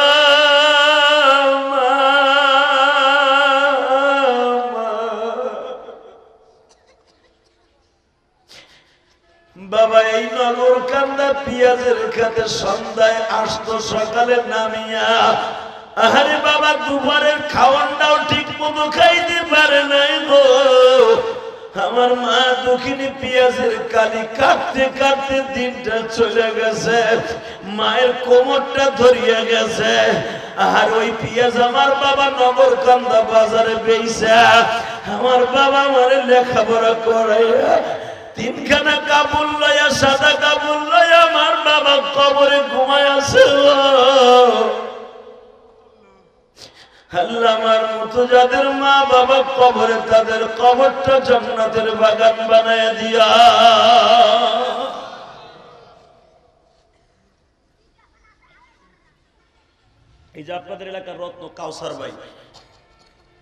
বাবা এই নগর কান্দা পেঁয়াজের খাতে সন্ধ্যায় আসতো, সকালে নামিয়া আরে বাবা দুপুরের খাওয়ানটাও ঠিক মতো খাইতে পারে নাই গো। আমার মা দক্ষিণী পেঁয়াজের কালি কাটতে কাটতে দিনটা চলে গেছে, মায়ের কোমরটা ধরিয়া গেছে। আর ওই পেঁয়াজ আমার বাবা নগর কান্দা বাজারে বেইছে, আমার বাবা আমার লেখাপড়া করাইয়া 3খানা কাপড় লইয়া, সাদা কাপড় লইয়া আমার বাবা কবরে ঘুমায় আছে। আল্লাহ আমার মতো যাদের মা বাবা কবরে, তাদের কবরটা জান্নাতের বাগান বানায় দিয়া। এই যে আপনাদের এলাকার রত্ন কাউসার ভাই,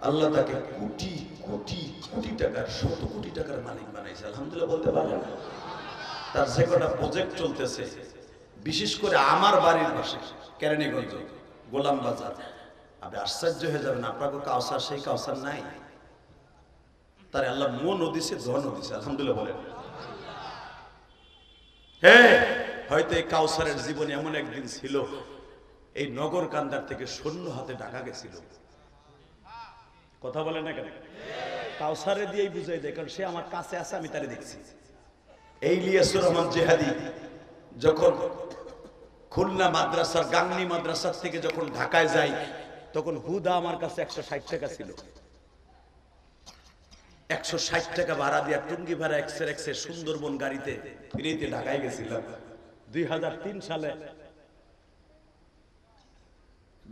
আল্লাহ তাকে কোটি কোটি কোটি টাকার, 100 কোটি টাকার মালিক বানাইছে। আলহামদুলিল্লাহ বলতে পারেন। তার যে কটা প্রজেক্ট চলতেছে, বিশেষ করে আমার বাড়ির পাশে কেরানীগঞ্জ গোলাম বাজার, আপনি আশ্চর্য হয়ে যাবেন। আপনাকে কাউসার সেই কাউসার নাই, তার আল্লাহ মনও দিছে, ধনও দিছে। আলহামদুলিল্লাহ বলেন। হ্যাঁ, হয়তো এই কাউসারের জীবনে এমন একদিন ছিল, এই নগর কান্দার থেকে শূন্য হাতে টাকা গেছিল। কথা বলে না কেন? কাউসারে দিয়েই বুঝাই দেয়, কারণ সে আমার কাছে আছে, আমি তারে দেখছি। এই ইলিয়াসুর রহমান জিহাদি যখন খুলনা মাদ্রাসার, গাংনী মাদ্রাসার থেকে যখন ঢাকায় যাই, তখন হুদা আমার কাছে 160 টাকা ছিল। 160 টাকা ভাড়া দিয়া টুঙ্গি ভাড়া এক্সে সুন্দরবন গাড়িতে ফিরিতে ঢাকায় গেছিলাম 2003 সালে।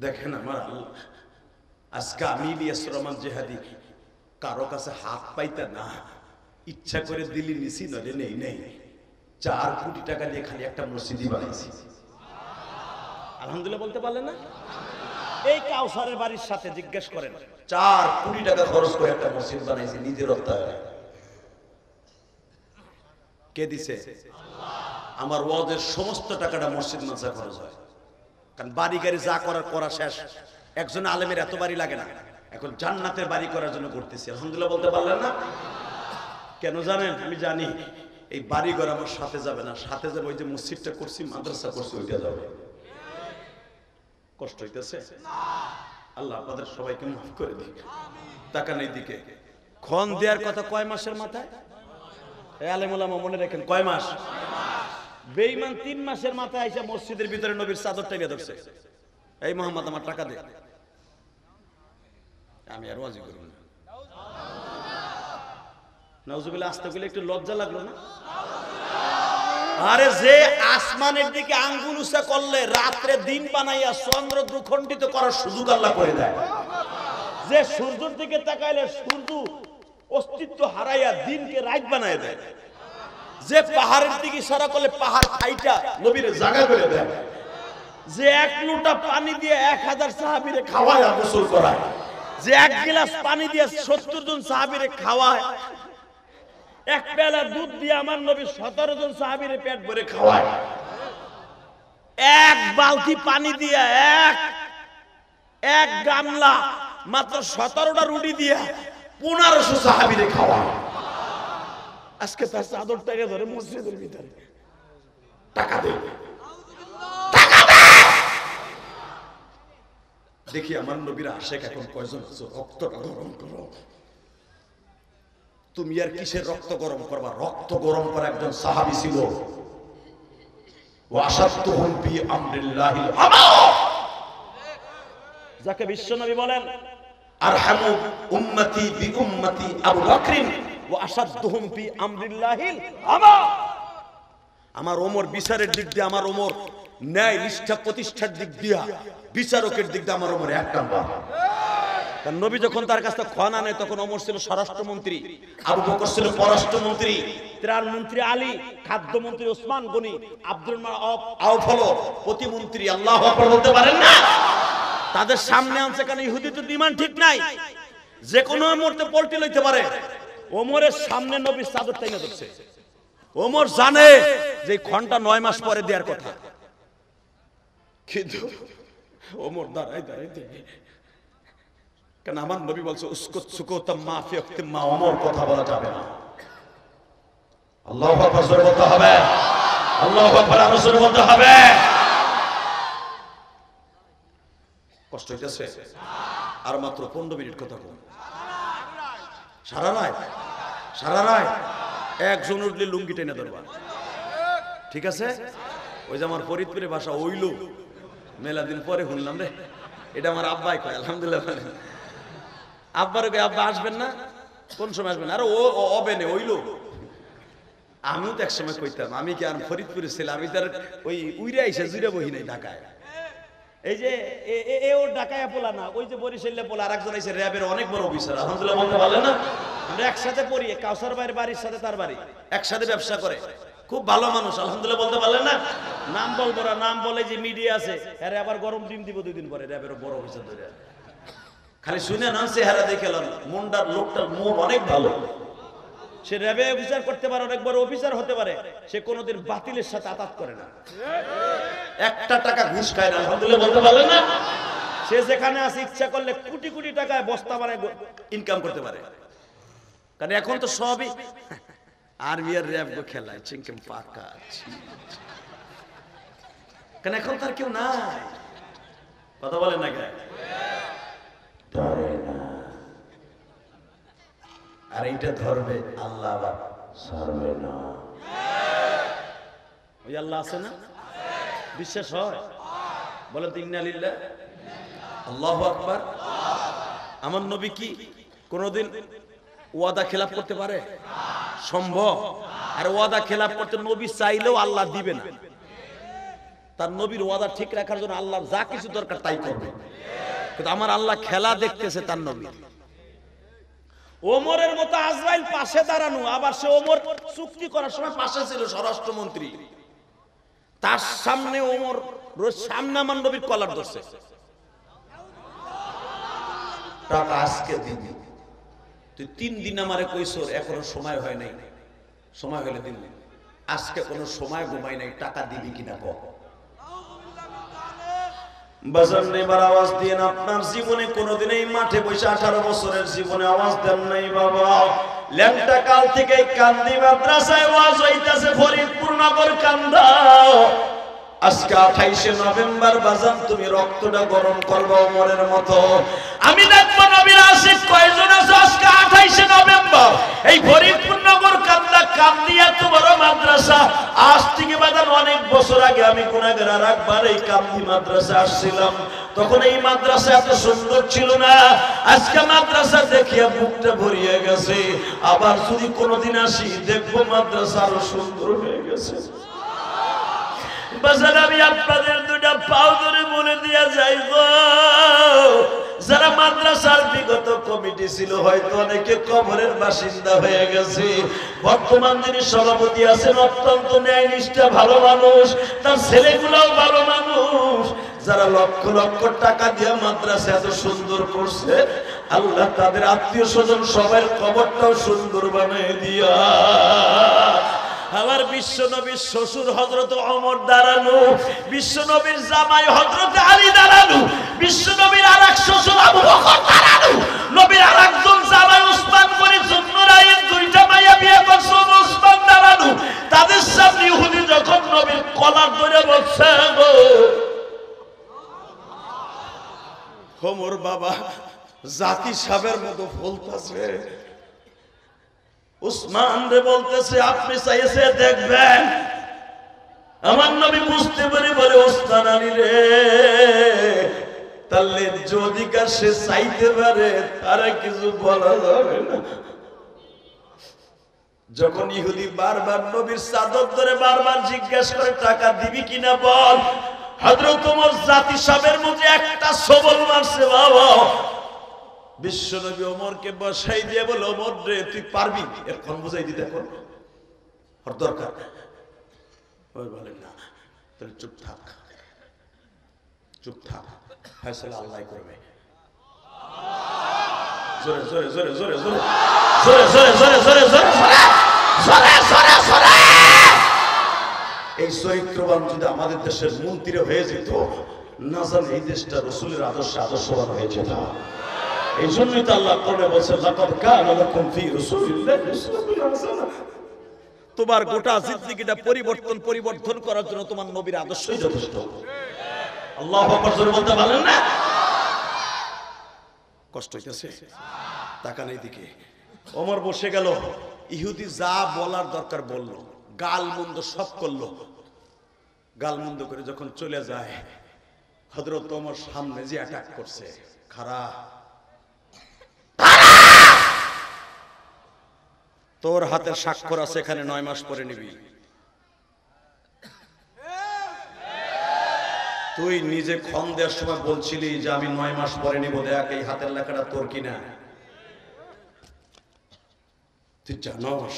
দেখেন আমার আল্লাহ, আজকে আমি ইলিয়াসুর রহমান জিহাদি কারো কাছে হাত পাইতে না, ইচ্ছা করে দিলি নিছি, নলে নেই নেই। 4 কোটি টাকা দিয়ে খালি একটা মসজিদই বানাইছি। আলহামদুলিল্লাহ বলতে পারলেন না? এই কাউসারের বাড়ির সাথে জিজ্ঞেস করেন, 4 কোটি টাকা খরচ করে একটা মসজিদ বানাইছি নিজের অর্থায়নে। কে দিছে? আমার ওয়াজের সমস্ত টাকাটা মসজিদ মাদ্রাসা খরচ হয়, কারণ বাড়ি গাড়ি যা করা শেষ। একজন আলেমের এত বাড়ি লাগে না, এখন জান্নাতের বাড়ি করার জন্য করতেছি। আলহামদুলিল্লাহ বলতে পারলেন না? কেন জানেন? আমি জানি এই বাড়ি ঘর আমার সাথে যাবে না, সাথে যাবে ওই যে মসজিদটা করছি, মাদ্রাসা করছি, ওইটা যাবে। কষ্ট হইতেছে? আল্লাহ আপনাদের সবাইকে মাফ করে দিক। তাকান এই দিকে। খন দেওয়ার কথা কয় মাসের মাথায়? আলেম ওলামা মনে রাখেন, কয় মাস? বেঈমান 3 মাসের মাথায় আইসা মসজিদের ভিতরে নবীর চাদর টেনে ধরছে, এই মোহাম্মদ আমার টাকা দে। আমি আর ওয়াজি করব না। নাউজুবিল্লাহ, আসতে গেলে একটু লজ্জা লাগলো না? আরে যে আসমানের দিকে আঙ্গুল উঁচা করলে রাত্রে দিন বানাইয়া চন্দ্র দুখণ্ডিত করার সুযোগ আল্লাহ করে দেয়, যে সূর্যের দিকে তাকাইলে সূর্য অস্তিত্ব হারাইয়া দিনকে রাত বানায় দেয়, যে পাহাড়ের দিকে ইশারা করলে পাহাড় ফাইটা নবীর জায়গা করে দেয়, যে 1 লোটা পানি দিয়ে 1000 সাহাবীরে খাওয়ায় গোসল করায়, যে 1 গ্লাস পানি দিয়ে 70 জন সাহাবীরে খাওয়ায়, এক পেয়ালা দুধ দিয়ে আমার নবী 17 জন সাহাবীর পেট ভরে খাওয়ায়। এক বালতি পানি দিয়ে এক গামলা মাত্র 17টা রুটি দিয়ে 1500 সাহাবীরে খাওয়ায়। আজকে তার চাদরটাকে ধরে মসজিদের ভিতরে টাকা দেয়। দেখি আমার নবীর আশেক এখন কয়জন আছো? রক্তটা গরম করো। তুমি আর কিসের রক্ত গরম করবা? রক্ত গরম করা একজন সাহাবী ছিল। ওয়াশাদতুহুম ফি আমরিল্লাহিল আমা, যাকে বিশ্বনবী বলেন আরহামু উম্মতি বি উম্মতি আবু বকরিন ওয়া আশাদতুহুম ফি আমরিল্লাহিল আমা। আমার ওমর বিচারের দিক দিয়ে, আমার ওমর ন্যায় নিষ্ঠা প্রতিষ্ঠার দিক দিয়া, বিচারকের দিক দিয়ে আমার ওমর এক নাম্বার। কারণ নবী যখন তার কাছে খোয়ানা নেয় তখন ওমর ছিল স্বরাষ্ট্রমন্ত্রী, আবু বকর ছিল পররাষ্ট্রমন্ত্রী, ত্রাণমন্ত্রী আলী, খাদ্যমন্ত্রী ওসমান গনি, আব্দুল আউফ হলো প্রতিমন্ত্রী। আল্লাহু আকবার বলতে পারেন না? তাদের সামনে আনছে কারণ ইহুদি তো ইমান ঠিক নাই, যে কোনো মুহূর্তে পল্টি লইতে পারে। ওমরের সামনে নবীর চাদর টাইনা ধরছে। ওমর জানে যে ঘন্টা 9 মাস পরে দেওয়ার কথা, কিন্তু ওমর দাঁড়াই দেখে, কারণ আমার নবী বলছে উসকুত সুকুতাম মা ফি ওয়াক্তি মা, ওমর কথা বলা যাবে না। আল্লাহু আকবার জোরে বলতে হবে, আল্লাহু আকবার আরো জোরে বলতে হবে। কষ্ট হইতেছে? আর মাত্র 15 মিনিট কথা বল। সারা রাত একজন উঠলে লুঙ্গি টেনে ধরবা, ঠিক আছে? ওই যে আমার ফরিদপুরের ভাষা ওইল, মেলা দিন পরে শুনলাম রে, এটা আমার আব্বাই কয়। আলহামদুলিল্লাহ, আব্বারে কয় আব্বা আসবেন না? কোন সময় আসবেন? আরে ও অবেনে ওইল। আমিও তো এক সময় কইতাম, আমি কি আর ফরিদপুরে ছিলাম, আমি তার ওই উইরা এসে জুড়ে বহি নাই ঢাকায়। এই যে ও ঢাকায় পোলা না, ওই যে বরিশালে পোলা আরেকজন এসে র্যাবের অনেক বড় অফিসার। আলহামদুলিল্লাহ বলতে পারলেন না? আমরা একসাথে পড়ি, কাউসার ভাইয়ের বাড়ির সাথে তার বাড়ি, একসাথে ব্যবসা করে, খুব ভালো মানুষ। আলহামদুলিল্লাহ বলতে পারলেন না? নাম বলবো না, নাম বলে যে মিডিয়া আছে, আরে আবার গরম ডিম দিব 2 দিন পরে, র্যাবের বড় অফিসার ধরে। খালি শুনে না চেহারা দেখে মনটার লোকটার মন অনেক ভালো। সে র্যাবে অফিসার করতে পারে, অনেক বড় অফিসার হতে পারে, সে কোনোদিন বাতিলের সাথে আতাত করে না, একটা টাকা ঘুষ খায় না। আলহামদুলিল্লাহ বলতে পারলেন না? সে যেখানে আছে ইচ্ছা করলে কোটি কোটি টাকায় বস্তা বানায় ইনকাম করতে পারে। কারণ এখন তো সবই আর্মি আর র্যাব গো খেলায় চিংকেম পাকা, কারণ এখন তার কেউ নাই। কথা বলেন না কেন? আর এইটা ধরবে আল্লাহ, আবার ছাড়বে না। ওই আল্লাহ আছে না? বিশ্বাস হয়? বলেন তো ইন্না লিল্লাহ, আল্লাহু আকবার। আমার নবী কি কোনদিন ওয়াদা খেলাফ করতে পারে? সম্ভব? আর ওয়াদা খেলাফ করতে নবী চাইলেও আল্লাহ দিবে না। তার নবীর ওয়াদা ঠিক রাখার জন্য আল্লাহর যা কিছু দরকার তাই করবে। কিন্তু আমার আল্লাহ খেলা দেখতেছে তার নবী। ওমরের মতো আজরাইল পাশে দাঁড়ানো, আবার সে ওমর চুক্তি করার সময় পাশে ছিল স্বরাষ্ট্রমন্ত্রী, তার সামনে ওমর সামনে আমার নবীর কলার ধরছে, টাকা আজকে দিবি, তুই 3 দিন আমারে কইছর, এখনো সময় হয় নাই, সময় হলে দিন, আজকে কোনো সময় ঘুমাই নাই, টাকা দিবি কিনা কও। বাজার নেবার আওয়াজ দিয়ে আপনার জীবনে কোনোদিন এই মাঠে বসে 18 বছরের জীবনে আওয়াজ দেন নাই বাবা। ল্যাংটা কাল থেকে কান্দি মাদ্রাসায় ওয়াজ হইতাছে, ফরিদপুর নগর কান্দাও। আজকে 28শে নভেম্বর বাজান তুমি রক্তটা গরম করবা ওমরের মতো। আমি দেখবো নবীর আশিক কয়জন আছে আজকে 28শে নভেম্বর এই ফরিদপুর নগর কান্দা কান্দিয়া তো বড় মাদ্রাসা। আজ থেকে বাজান অনেক বছর আগে আমি গুনাহগার আর একবার এই কান্দি মাদ্রাসা আসছিলাম, তখন এই মাদ্রাসা এত সুন্দর ছিল না। আজকে মাদ্রাসা দেখিয়া বুকটা ভরিয়ে গেছে। আবার যদি কোনোদিন আসি দেখবো মাদ্রাসা আরো সুন্দর হয়ে গেছে। বাজার আমি আপনাদের 2টা পাও ধরে বলে দিয়া যাই গো, যারা মাদ্রাসার বিগত কমিটি ছিল হয়তো অনেকে কবরের বাসিন্দা হয়ে গেছে, বর্তমান যিনি সভাপতি আছেন অত্যন্ত ন্যায়নিষ্ঠা ভালো মানুষ, তার ছেলেগুলোও ভালো মানুষ, যারা লক্ষ লক্ষ টাকা দিয়ে মাদ্রাসা এত সুন্দর করছে। আল্লাহ তাদের আত্মীয় স্বজন সবার কবরটাও সুন্দর বানিয়ে দিয়া। আমার বিশ্ব নবীর শ্বশুর হযরত ওমর দাঁড়ানো, বিশ্ব নবীর জামাই হযরত আলী দাঁড়ানো, বিশ্ব নবীর আরেক শ্বশুর আবু বকর দাঁড়ানো, নবীর আরেকজন জামাই উসমান গনি জুন্নুরাইন দুইটা মাইয়া বিয়ে করছে উসমান দাঁড়ানো। তাদের সামনে ইহুদি যখন নবীর কলার ধরে বলছে গো ওমর বাবা জাতি সাবের মতো ফলতেছে, উসমান রে বলতেছে আপনি চাইছে দেখবেন। আমার নবী বুঝতে পারে বলে উসমান আলী রে তাহলে যদি কার সে চাইতে পারে তারা কিছু বলা যাবে না। যখন ইহুদি বারবার নবীর চাদর ধরে বারবার জিজ্ঞাসা করে টাকা দিবি কিনা বল, হযরত ওমর জাতি সাবের মধ্যে একটা সবল মারছে বাবা। বিশ্ব নবী ওমরকে বসাই দিয়ে বলে ওমর রে তুই পারবি, এখন বুঝাই দিতে এখন ওর দরকার। ওই বলেন না তাহলে চুপ থাক, চুপ থাক, ফয়সালা আল্লাহ করবে। জোরে জোরে জোরে জোরে জোরে জোরে জোরে জোরে জোরে জোরে জোরে জোরে জোরে। এই চরিত্রবান যদি আমাদের দেশের মন্ত্রী হয়ে যেত, না জানি এই দেশটা রাসূলের আদর্শে আদর্শবান হয়ে যেত। এই জন্যই তো আল্লাহ কোরআনে বলেছে লাকাদ কানা লাকুম ফি রাসূলিল্লাহি উসওয়াতুন হাসানা। তোমার গোটা জিন্দেগিটা পরিবর্তন করার জন্য তোমার নবীর আদর্শই যথেষ্ট। আল্লাহু আকবার জোরে বলতে পারেন না? কষ্ট হইতেছে, তাকান এইদিকে। ওমর বসে গেল, ইহুদি যা বলার দরকার বলল, গাল মন্দ সব করলো। গাল মন্দ করে যখন চলে যায়, হযরত ওমর সামনে যে অ্যাটাক করছে, খারা তোর হাতের স্বাক্ষর আছে এখানে 9 মাস পরে নিবি। তুই নিজে ক্ষণ দেওয়ার সময় বলছিলি যে আমি 9 মাস পরে নিব, দেখ এই হাতের লেখাটা তোর কিনা। তুই জানোস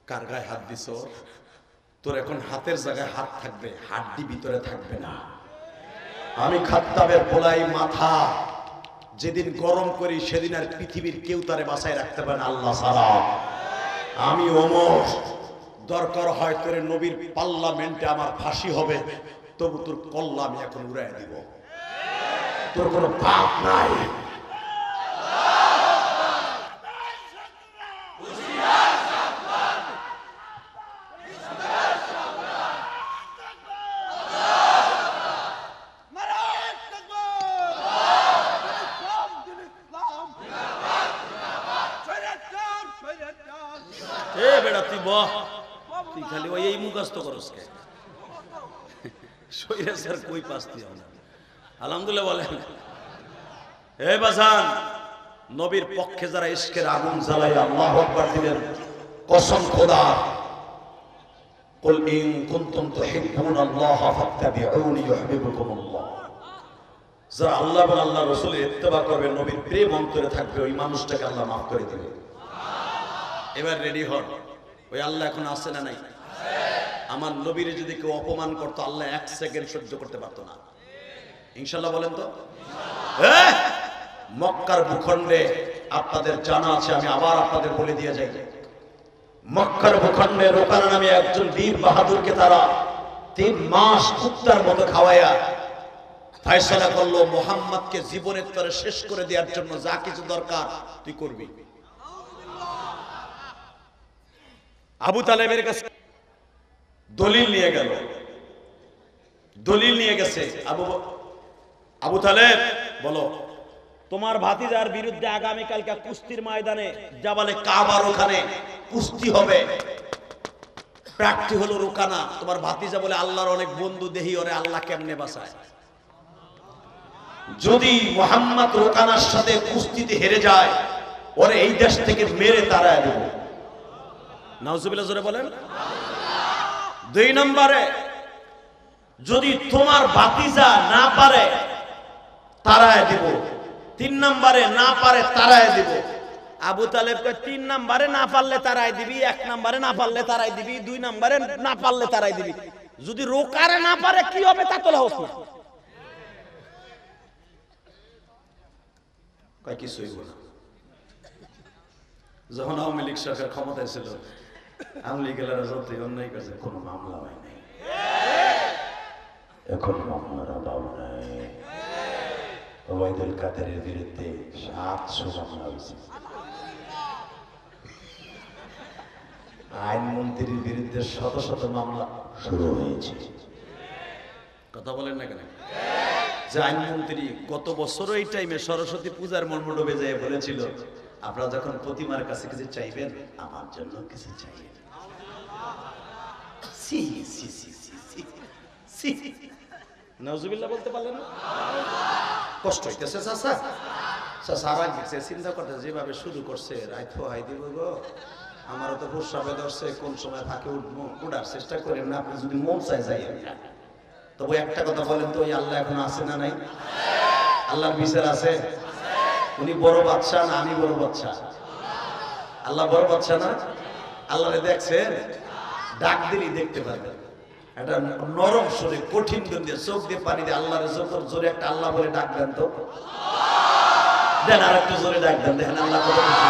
কার গায়ে হাত দিছ? তোর এখন হাতের জায়গায় হাত থাকবে, হাড্ডি ভিতরে থাকবে না। আমি খাত্তাবের পোলাই মাথা যেদিন গরম করি সেদিন আর পৃথিবীর কেউ তারে বাঁচায় রাখতে পারে না আল্লাহ ছাড়া। আমি ওমর, দরকার হয় তোর নবীর পার্লামেন্টে আমার ফাঁসি হবে, তবু তোর কল্লা আমি এখন উড়াই দিব। তোর কোনো পাপ নাই। তুই খালি ওই এই মুখস্থ করস কে? সৈরাচার কই পাস্তি হবে না। আলহামদুলিল্লাহ বলেন। হে বাজান, নবীর পক্ষে যারা ইশকের আগুন জ্বালায় আল্লাহু আকবার দিলেন, কসম খোদা, কুল ইন কুনতুম তুহিব্বুনাল্লাহ ফাত্তাবিউনি ইউহিব্বুকুমুল্লাহ। যারা আল্লাহ এবং আল্লাহর রাসূলের ইত্তেবা করবে, নবীর প্রেম অন্তরে থাকবে, ওই মানুষটাকে আল্লাহ মাফ করে দিবে। এবার রেডি হন। ওই আল্লাহ এখন আছে না নাই? আমার নবীরে যদি কেউ অপমান করতো, আল্লাহ 1 সেকেন্ড সহ্য করতে পারতো না। ইনশাআল্লাহ বলেন তো? মক্কার ভূখণ্ডে আপনাদের জানা আছে, আমি আবার আপনাদের বলে দিয়ে যাই, মক্কার ভূখণ্ডে রোকানা নামে একজন বীর বাহাদুরকে তারা 3 মাস কুত্তার মতো খাওয়ায়া ফয়সালা করলো মুহাম্মদকে জীবনের তরে শেষ করে দেওয়ার জন্য যা কিছু দরকার তুই করবি। আবু তালেবের কাছে দলিল নিয়ে গেল, দলিল নিয়ে গেছে। আবু তালেব বলো, তোমার ভাতিজার বিরুদ্ধে আগামী কালকে কুস্তির ময়দানে জাবালে কাবার ওখানে কুস্তি হবে। প্রার্থী হলো রুকানা। তোমার ভাতিজা বলে আল্লাহর অনেক বন্ধু, দেহি ওরে আল্লাহ কেমনে বাঁচায়। যদি মুহাম্মদ রুকানার সাথে কুস্তিতে হেরে যায়, ওরে এই দেশ থেকে মেরে তাড়ায় দেব। নাউজুবিল্লাহ জোরে বলেন। 2 নম্বরে, যদি তোমার ভাতিজা না পারে তাড়ায় দিব। 3 নম্বরে, না পারে তাড়ায় দিব। আবু তালেবকে 3 নম্বরে না পারলে তাড়ায় দিবি, 1 নম্বরে না পারলে তাড়ায় দিবি, 2 নম্বরে না পারলে তাড়ায় দিবি। যদি রোকারে না পারে কি হবে তা তোলা হোক না। কয় কিছুই বলে। যখন আওয়ামী লীগ সরকার ক্ষমতায় ছিল, আওয়ামী লীগের যতই অন্যায় করছে কোনো মামলা হয় নাই। এখন মামলার অভাব নাই। ওবায়দুল কাদেরের বিরুদ্ধে 700 মামলা হয়েছে। আইনমন্ত্রীর বিরুদ্ধে শত শত মামলা শুরু হয়েছে। কথা বলেন না কেন? যে আইনমন্ত্রী গত বছরও এই টাইমে সরস্বতী পূজার মণ্ডপে যেয়ে বলেছিল, আপনারা যখন প্রতিমার কাছে কিছু চাইবেন, আমার জন্য কিছু চাইবেন। নাউজুবিল্লাহ বলতে পারলেন না? কষ্ট হইতেছে চাচা। চাচা আর গেছে চিন্তা করতে, যেভাবে শুরু করছে রাইত হাই দিব গো, আমারও তো প্রস্রাবে ধরছে, কোন সময় ফাঁকে উঠবো, উঠার চেষ্টা করেন না। আপনি যদি মন চাই যাই, তবে একটা কথা বলেন তো, ওই আল্লাহ এখন আছে না নাই? আল্লাহর বিচার আছে? উনি বড় বাদশা না আমি বড় বাদশা? আল্লাহ বড় বাদশা না? আল্লাহরে দেখছেন? ডাক দিলেই দেখতে পারবেন। একটা নরম সুরে কঠিন গন্ধে চোখ দিয়ে পানি দিয়ে আল্লাহরে জোরে একটা আল্লাহ বলে ডাক দেন তো। দেন আর একটু জোরে ডাক দেন, দেখেন আল্লাহ কত খুশি।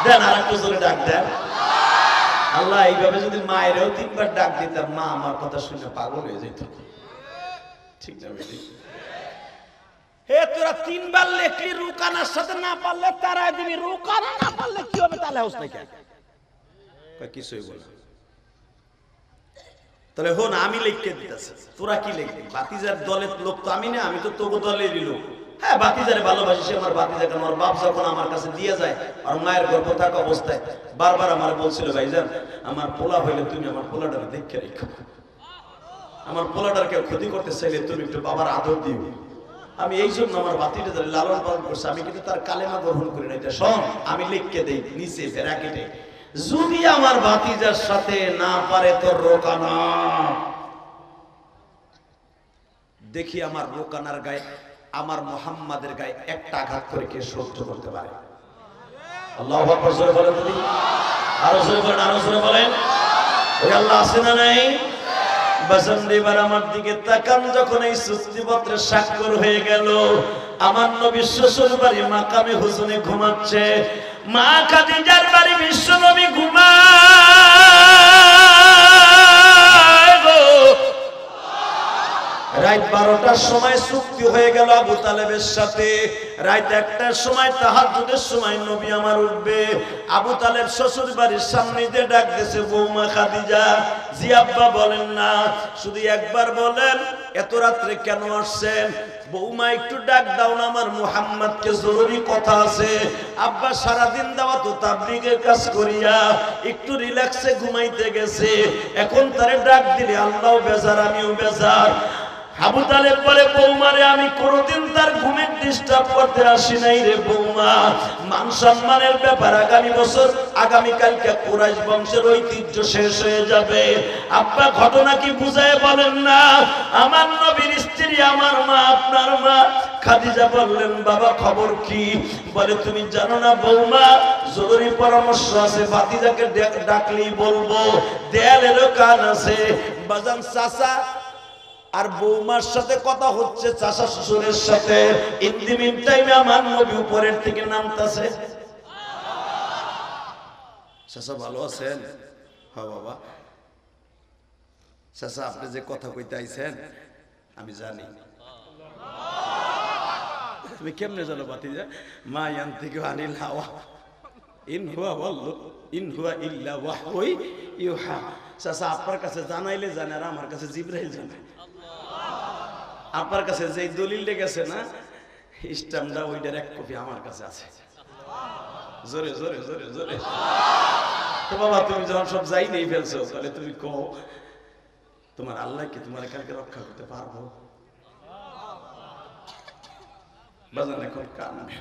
দেন আর একটু জোরে ডাক দেন। আল্লাহ এইভাবে যদি মায়েরও 3 বার ডাক দিতাম, মা আমার কথা শুনে পাগল হয়ে যেত। ঠিক না বেটি? হে তোরা 3 বার লেখলি, রুকানার সাথে না পারলে তারাই দিবি, রুকানা না পারলে কি হবে? তাহলে হোস নাই কেন? কিছুই বলে। তাহলে হন আমি লিখকে দিতেছি, তোরা কি লিখবি? বাতিজার দলের লোক তো আমি না, আমি তো তোকে দলেরই লোক। হ্যাঁ, বাতিজারে ভালোবাসি, সে আমার বাতিজাকে, আমার বাপ যখন আমার কাছে দিয়ে যায়, আর মায়ের গর্ভ থাকা অবস্থায় বারবার আমার বলছিল, ভাইজান আমার পোলা হইলে তুমি আমার পোলাটার দেখে রেখো, আমার পোলাটার কেউ ক্ষতি করতে চাইলে তুমি একটু বাবার আদর দিও। আমি এই জন্য আমার বাতিটা যারা লালন পালন করছে, আমি কিন্তু তার কালেমা গ্রহণ করি না। এটা শোন, আমি লিখকে দেই নিচে ব্র্যাকেটে, যদি আমার বাতিজার সাথে না পারে তোর রোকানা, দেখি আমার রোকানার গায়ে, আমার মুহাম্মাদের গায়ে একটা আঘাত করে কে সহ্য করতে পারে। আল্লাহু আকবার জোরে বলেন তো, আরো জোরে বলেন, আরো জোরে বলেন। ওই আল্লাহ আছে না নাই? বাসন্দিবার আমার দিকে তাকান, যখন এই চুক্তিপত্রের স্বাক্ষর হয়ে গেল, আমার নবী শ্বশুর বাড়ি মাকামে হুজুনে ঘুমাচ্ছে, মা খাদিজার বাড়ি বিশ্ব নবী ঘুমায় গো। রাত 12টার সময় চুক্তি হয়ে গেল আবু তালেবের সাথে, রাত 1টার সময় তাহাজ্জুদের সময় নবী আমার উঠবে। আবু তালেব শ্বশুর বাড়ির সামনে দিয়ে ডাক দিয়েছে, বৌমা খাদিজা। জি আব্বা বলেন না, শুধু একবার বলেন এত রাত্রে কেন আসছেন? বৌমা একটু ডাক দাও না, আমার মুহাম্মদকে জরুরি কথা আছে। আব্বা সারাদিন দাওয়াত ও তাবলীগের কাজ করিয়া একটু রিল্যাক্সে ঘুমাইতে গেছে, এখন তারে ডাক দিলে আল্লাহও বেজার আমিও বেজার। আবু তালেব বলে, বৌমারে আমি কোনোদিন তার ঘুমের ডিস্টার্ব করতে আসি নাই রে বৌমা, মান সম্মানের ব্যাপার আগামী বছর, আগামীকালকে কুরাইশ বংশের ঐতিহ্য শেষ হয়ে যাবে। আব্বা ঘটনা কি বুঝায় বলেন না? আমার নবীর স্ত্রী আমার মা, আপনার মা খাদিজা বললেন, বাবা খবর কি? বলে, তুমি জানো না বৌমা, জরুরি পরামর্শ আছে, ভাতিজাকে ডাকলেই বলবো, দেয়ালেরও কান আছে। বাজান চাচা আর বৌমার সাথে কথা হচ্ছে, চাচা শ্বশুরের সাথে। ইন দি মিন টাইমে আমার নবী উপরের থেকে নামতাছে। চাচা ভালো আছেন? হ্যাঁ বাবা। চাচা আপনি যে কথা কইতে আইছেন আমি জানি। তুমি কেমনে জানো বাতিজা? মা ইয়ান থেকে আনিল হাওয়া ইন হুয়া ওয়াল্লু ইন হুয়া ইল্লা ওয়াহয়ু ইউহা। চাচা আপনার কাছে জানাইলে জানে, আর আমার কাছে জিবরাইল জানায়। আপনার কাছে যে দলিলটা গেছে না, স্ট্যাম্পটা, ওইটার 1 কপি আমার কাছে আছে। জোরে জোরে জোরে জোরে। তো বাবা তুমি যখন সব যাই নেই ফেলছো, তাহলে তুমি কও, তোমার আল্লাহ কি তোমার কালকে রক্ষা করতে পারবো? বাজান এখন কানবে।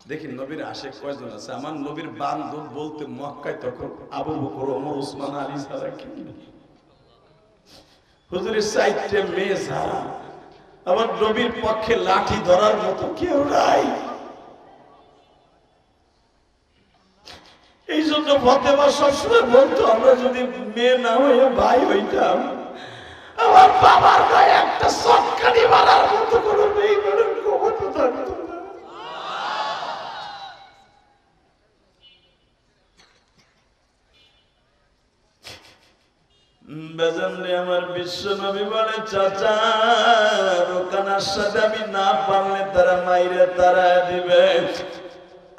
দেখি নবীর আশেক কয়জন আছে। আমার নবীর বান্ধব বলতে মক্কায় তখন আবু বকর, ওমর, ওসমান, আলী ছাড়া কি হুজুরের 4টে মেয়ে ছাড়া আমার নবীর পক্ষে লাঠি ধরার মতো কেউ নাই। এই জন্য ফতেমা সবসময় বলতো, আমরা যদি মেয়ে না হয়ে ভাই হইতাম, আমার বাবার গায়ে একটা চটকানি মারার মতো কোনো মেয়ে মেয়ের ক্ষমতা থাকতো না। বেজানরে আমার বিশ্ব নবী বলে চাচা রোকানার সাথে আমি না পারলে তারা মাইরে তারা দিবে।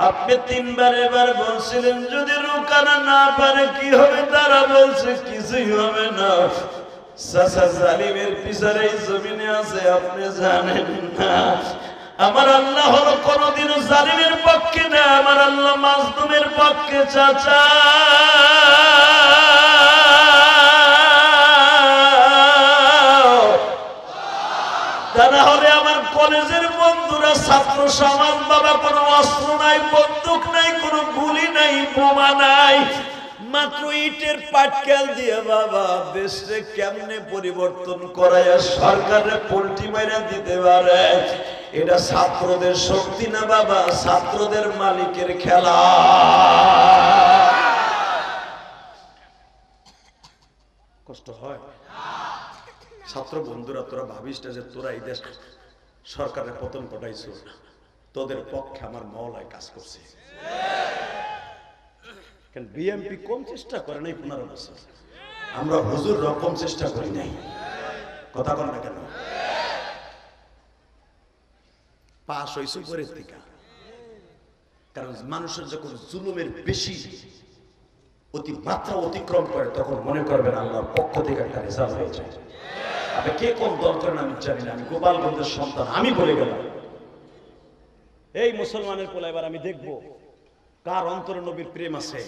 আপনি তিনবার এবার বলছিলেন যদি রোকানা না পারে কি হবে, তারা বলছে কিছুই হবে না। চাচা জালিমের পিছার এই জমিনে আছে আপনি জানেন না। আমার আল্লাহ হলো কোনদিনও জালিমের পক্ষে না, আমার আল্লাহ মাজলুমের পক্ষে। চাচা তা না হলে আমার কলেজের বন্ধুরা ছাত্র সমাজ বাবা কোনো অস্ত্র নাই, বন্দুক নাই, কোনো গুলি নাই, বোমা নাই, মাত্র ইটের পাটকেল দিয়ে বাবা দেশে কেমনে পরিবর্তন করায় সরকারে পোল্টি মাইরা দিতে পারে। এটা ছাত্রদের শক্তি না বাবা, ছাত্রদের মালিকের খেলা। কষ্ট হয় ছাত্র বন্ধুরা, তোরা ভাবিস না যে তোরা এই দেশ সরকারের পতন ঘটাইছ, তোদের পক্ষে আমার মওলায় কাজ করছে। বিএমপি কম চেষ্টা করে নাই 15 বছর, আমরা হুজুর রকম চেষ্টা করি নাই। কথা বল না কেন? পাশ হইছে উপরের থেকে, কারণ মানুষের যখন জুলুমের বেশি মাত্রা অতিক্রম করে তখন মনে করবেন আল্লাহর পক্ষ থেকে একটা রেজাল্ট হয়ে যায়। আপনি কে কোন দল করেন আমি জানি না, আমি গোপালগঞ্জের সন্তান, আমি বলে গেলাম এই মুসলমানের পোলা এবার আমি দেখবো কার অন্তরে নবীর প্রেম আছে।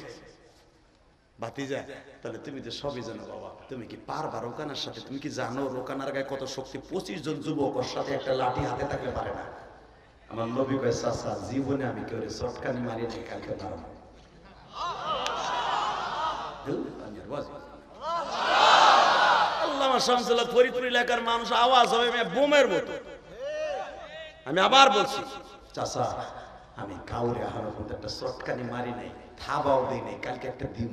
ভাতিজা তাহলে তুমি তো সবই জানো বাবা, তুমি কি পারবা রোকানার সাথে? তুমি কি জানো রোকানার গায়ে কত শক্তি? 25 জন যুবক ওর সাথে একটা লাঠি হাতে থাকলে পারে না। আমার নবী কয় চাচা জীবনে আমি কেউ চটকানি মারি নাই, কালকে মারব। আল্লামা শামসুল্লাহ ফরিদপুর এলাকার মানুষ আওয়াজ হবে বোমের মতো। আমি আবার বলছি চাচা আমি কাউরে আহার মধ্যে একটা চটকানি মারি নাই, থাবাও দিই নাই, কালকে একটা দিন।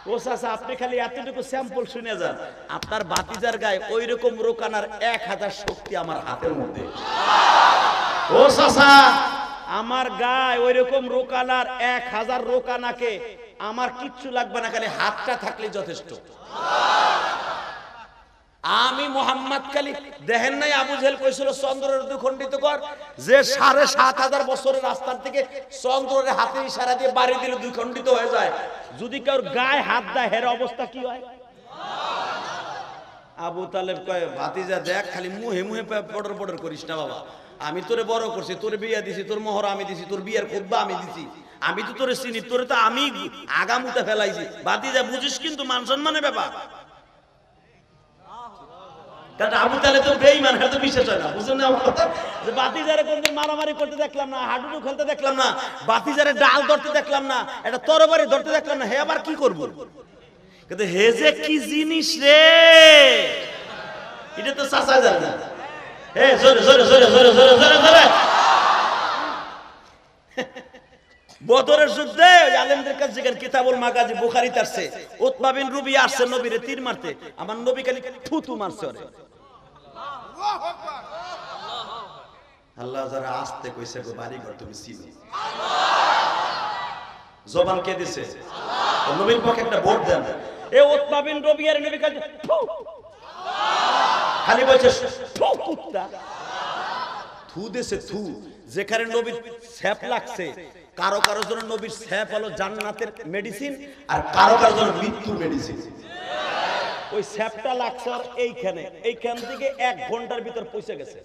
ও চাচা আপনি খালি এতটুকু স্যাম্পল শুনে যান, আপনার ভাতিজার গায়ে ওই রকম রোকানার 1000 শক্তি আমার হাতের মধ্যে। ও চাচা আমার গায়ে ওই রকম রোকানার 1000 রোকানাকে আমার কিচ্ছু লাগবে না, খালি হাতটা থাকলে যথেষ্ট। আমি মোহাম্মদ কালী দেখেন নাই আবু জেহেল কইছিল চন্দ্রের দ্বিখণ্ডিত কর, যে 7500 বছরের রাস্তার থেকে চন্দ্রের হাতে ইশারা দিয়ে বাড়ি দিলে দ্বিখণ্ডিত হয়ে যায়। যদি কেউ গায়ে হাত দেয় এর অবস্থা কি হয়? আবু তালেব কয় ভাতিজা দেখ খালি মুহে মুহে পড়র পড়র করিস না বাবা, আমি তোরে বড় করছি, তোরে বিয়া দিছি, তোর মোহর আমি দিছি, তোর বিয়ার খুতবা আমি দিছি, আমি তো তোরে চিনি, তোরে তো আমি আগামুতে ফেলাইছি। ভাতিজা বুঝিস কিন্তু মান সম্মানের ব্যাপার। কারণ আবু তালেব তো বেঈমান, এটা তো বিশ্বাস হয় না, বুঝেন না আমার কথা? যে ভাতিজারে কোনদিন মারামারি করতে দেখলাম না, হাডুডু খেলতে দেখলাম না, ভাতিজারে ডাল ধরতে দেখলাম না, এটা তরবারি ধরতে দেখলাম না, হে আবার কি করব? কিন্তু হে যে কি জিনিস রে এটা তো চাচা জানে না। হে জোরে জোরে জোরে জোরে জোরে জোরে জোরে বদরের যুদ্ধে আলেমদের কাছে যেখানে কিতাবুল মাগাজি বুখারীতে আসছে, উতবা বিন রুবিয়া আসছে নবীরে তীর মারতে, আমার নবী খালি থুতু মারছে ওরে। আল্লাহ যারা আসতে কইছে গো বাড়ি ঘর তুমি চিনো, জবান কে দিছে? আল্লাহ। নবীর পক্ষে একটা ভোট দেন। এ উতবা বিন রুবিয়ার নবী খালি খালি বলছে থু কুত্তা, থু দেছে থু। যেখানে নবীর ছ্যাপ লাগছে, কারো কারো জন্য নবীর ছ্যাপ হলো জান্নাতের মেডিসিন, আর কারো কারো জন্য মৃত্যুর মেডিসিন। ওই ছ্যাপটা লাগছে আর এইখান থেকে 1 ঘন্টার ভিতর পৌঁছে গেছে,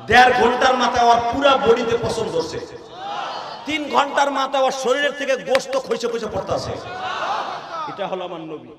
1.5 ঘন্টার মাথায় ওর পুরা বডিতে পছন্দ হচ্ছে, 3 ঘন্টার মাথায় ওর শরীরের থেকে গোশত খইসে খইসে পড়তাছে। এটা হলো আমার নবী।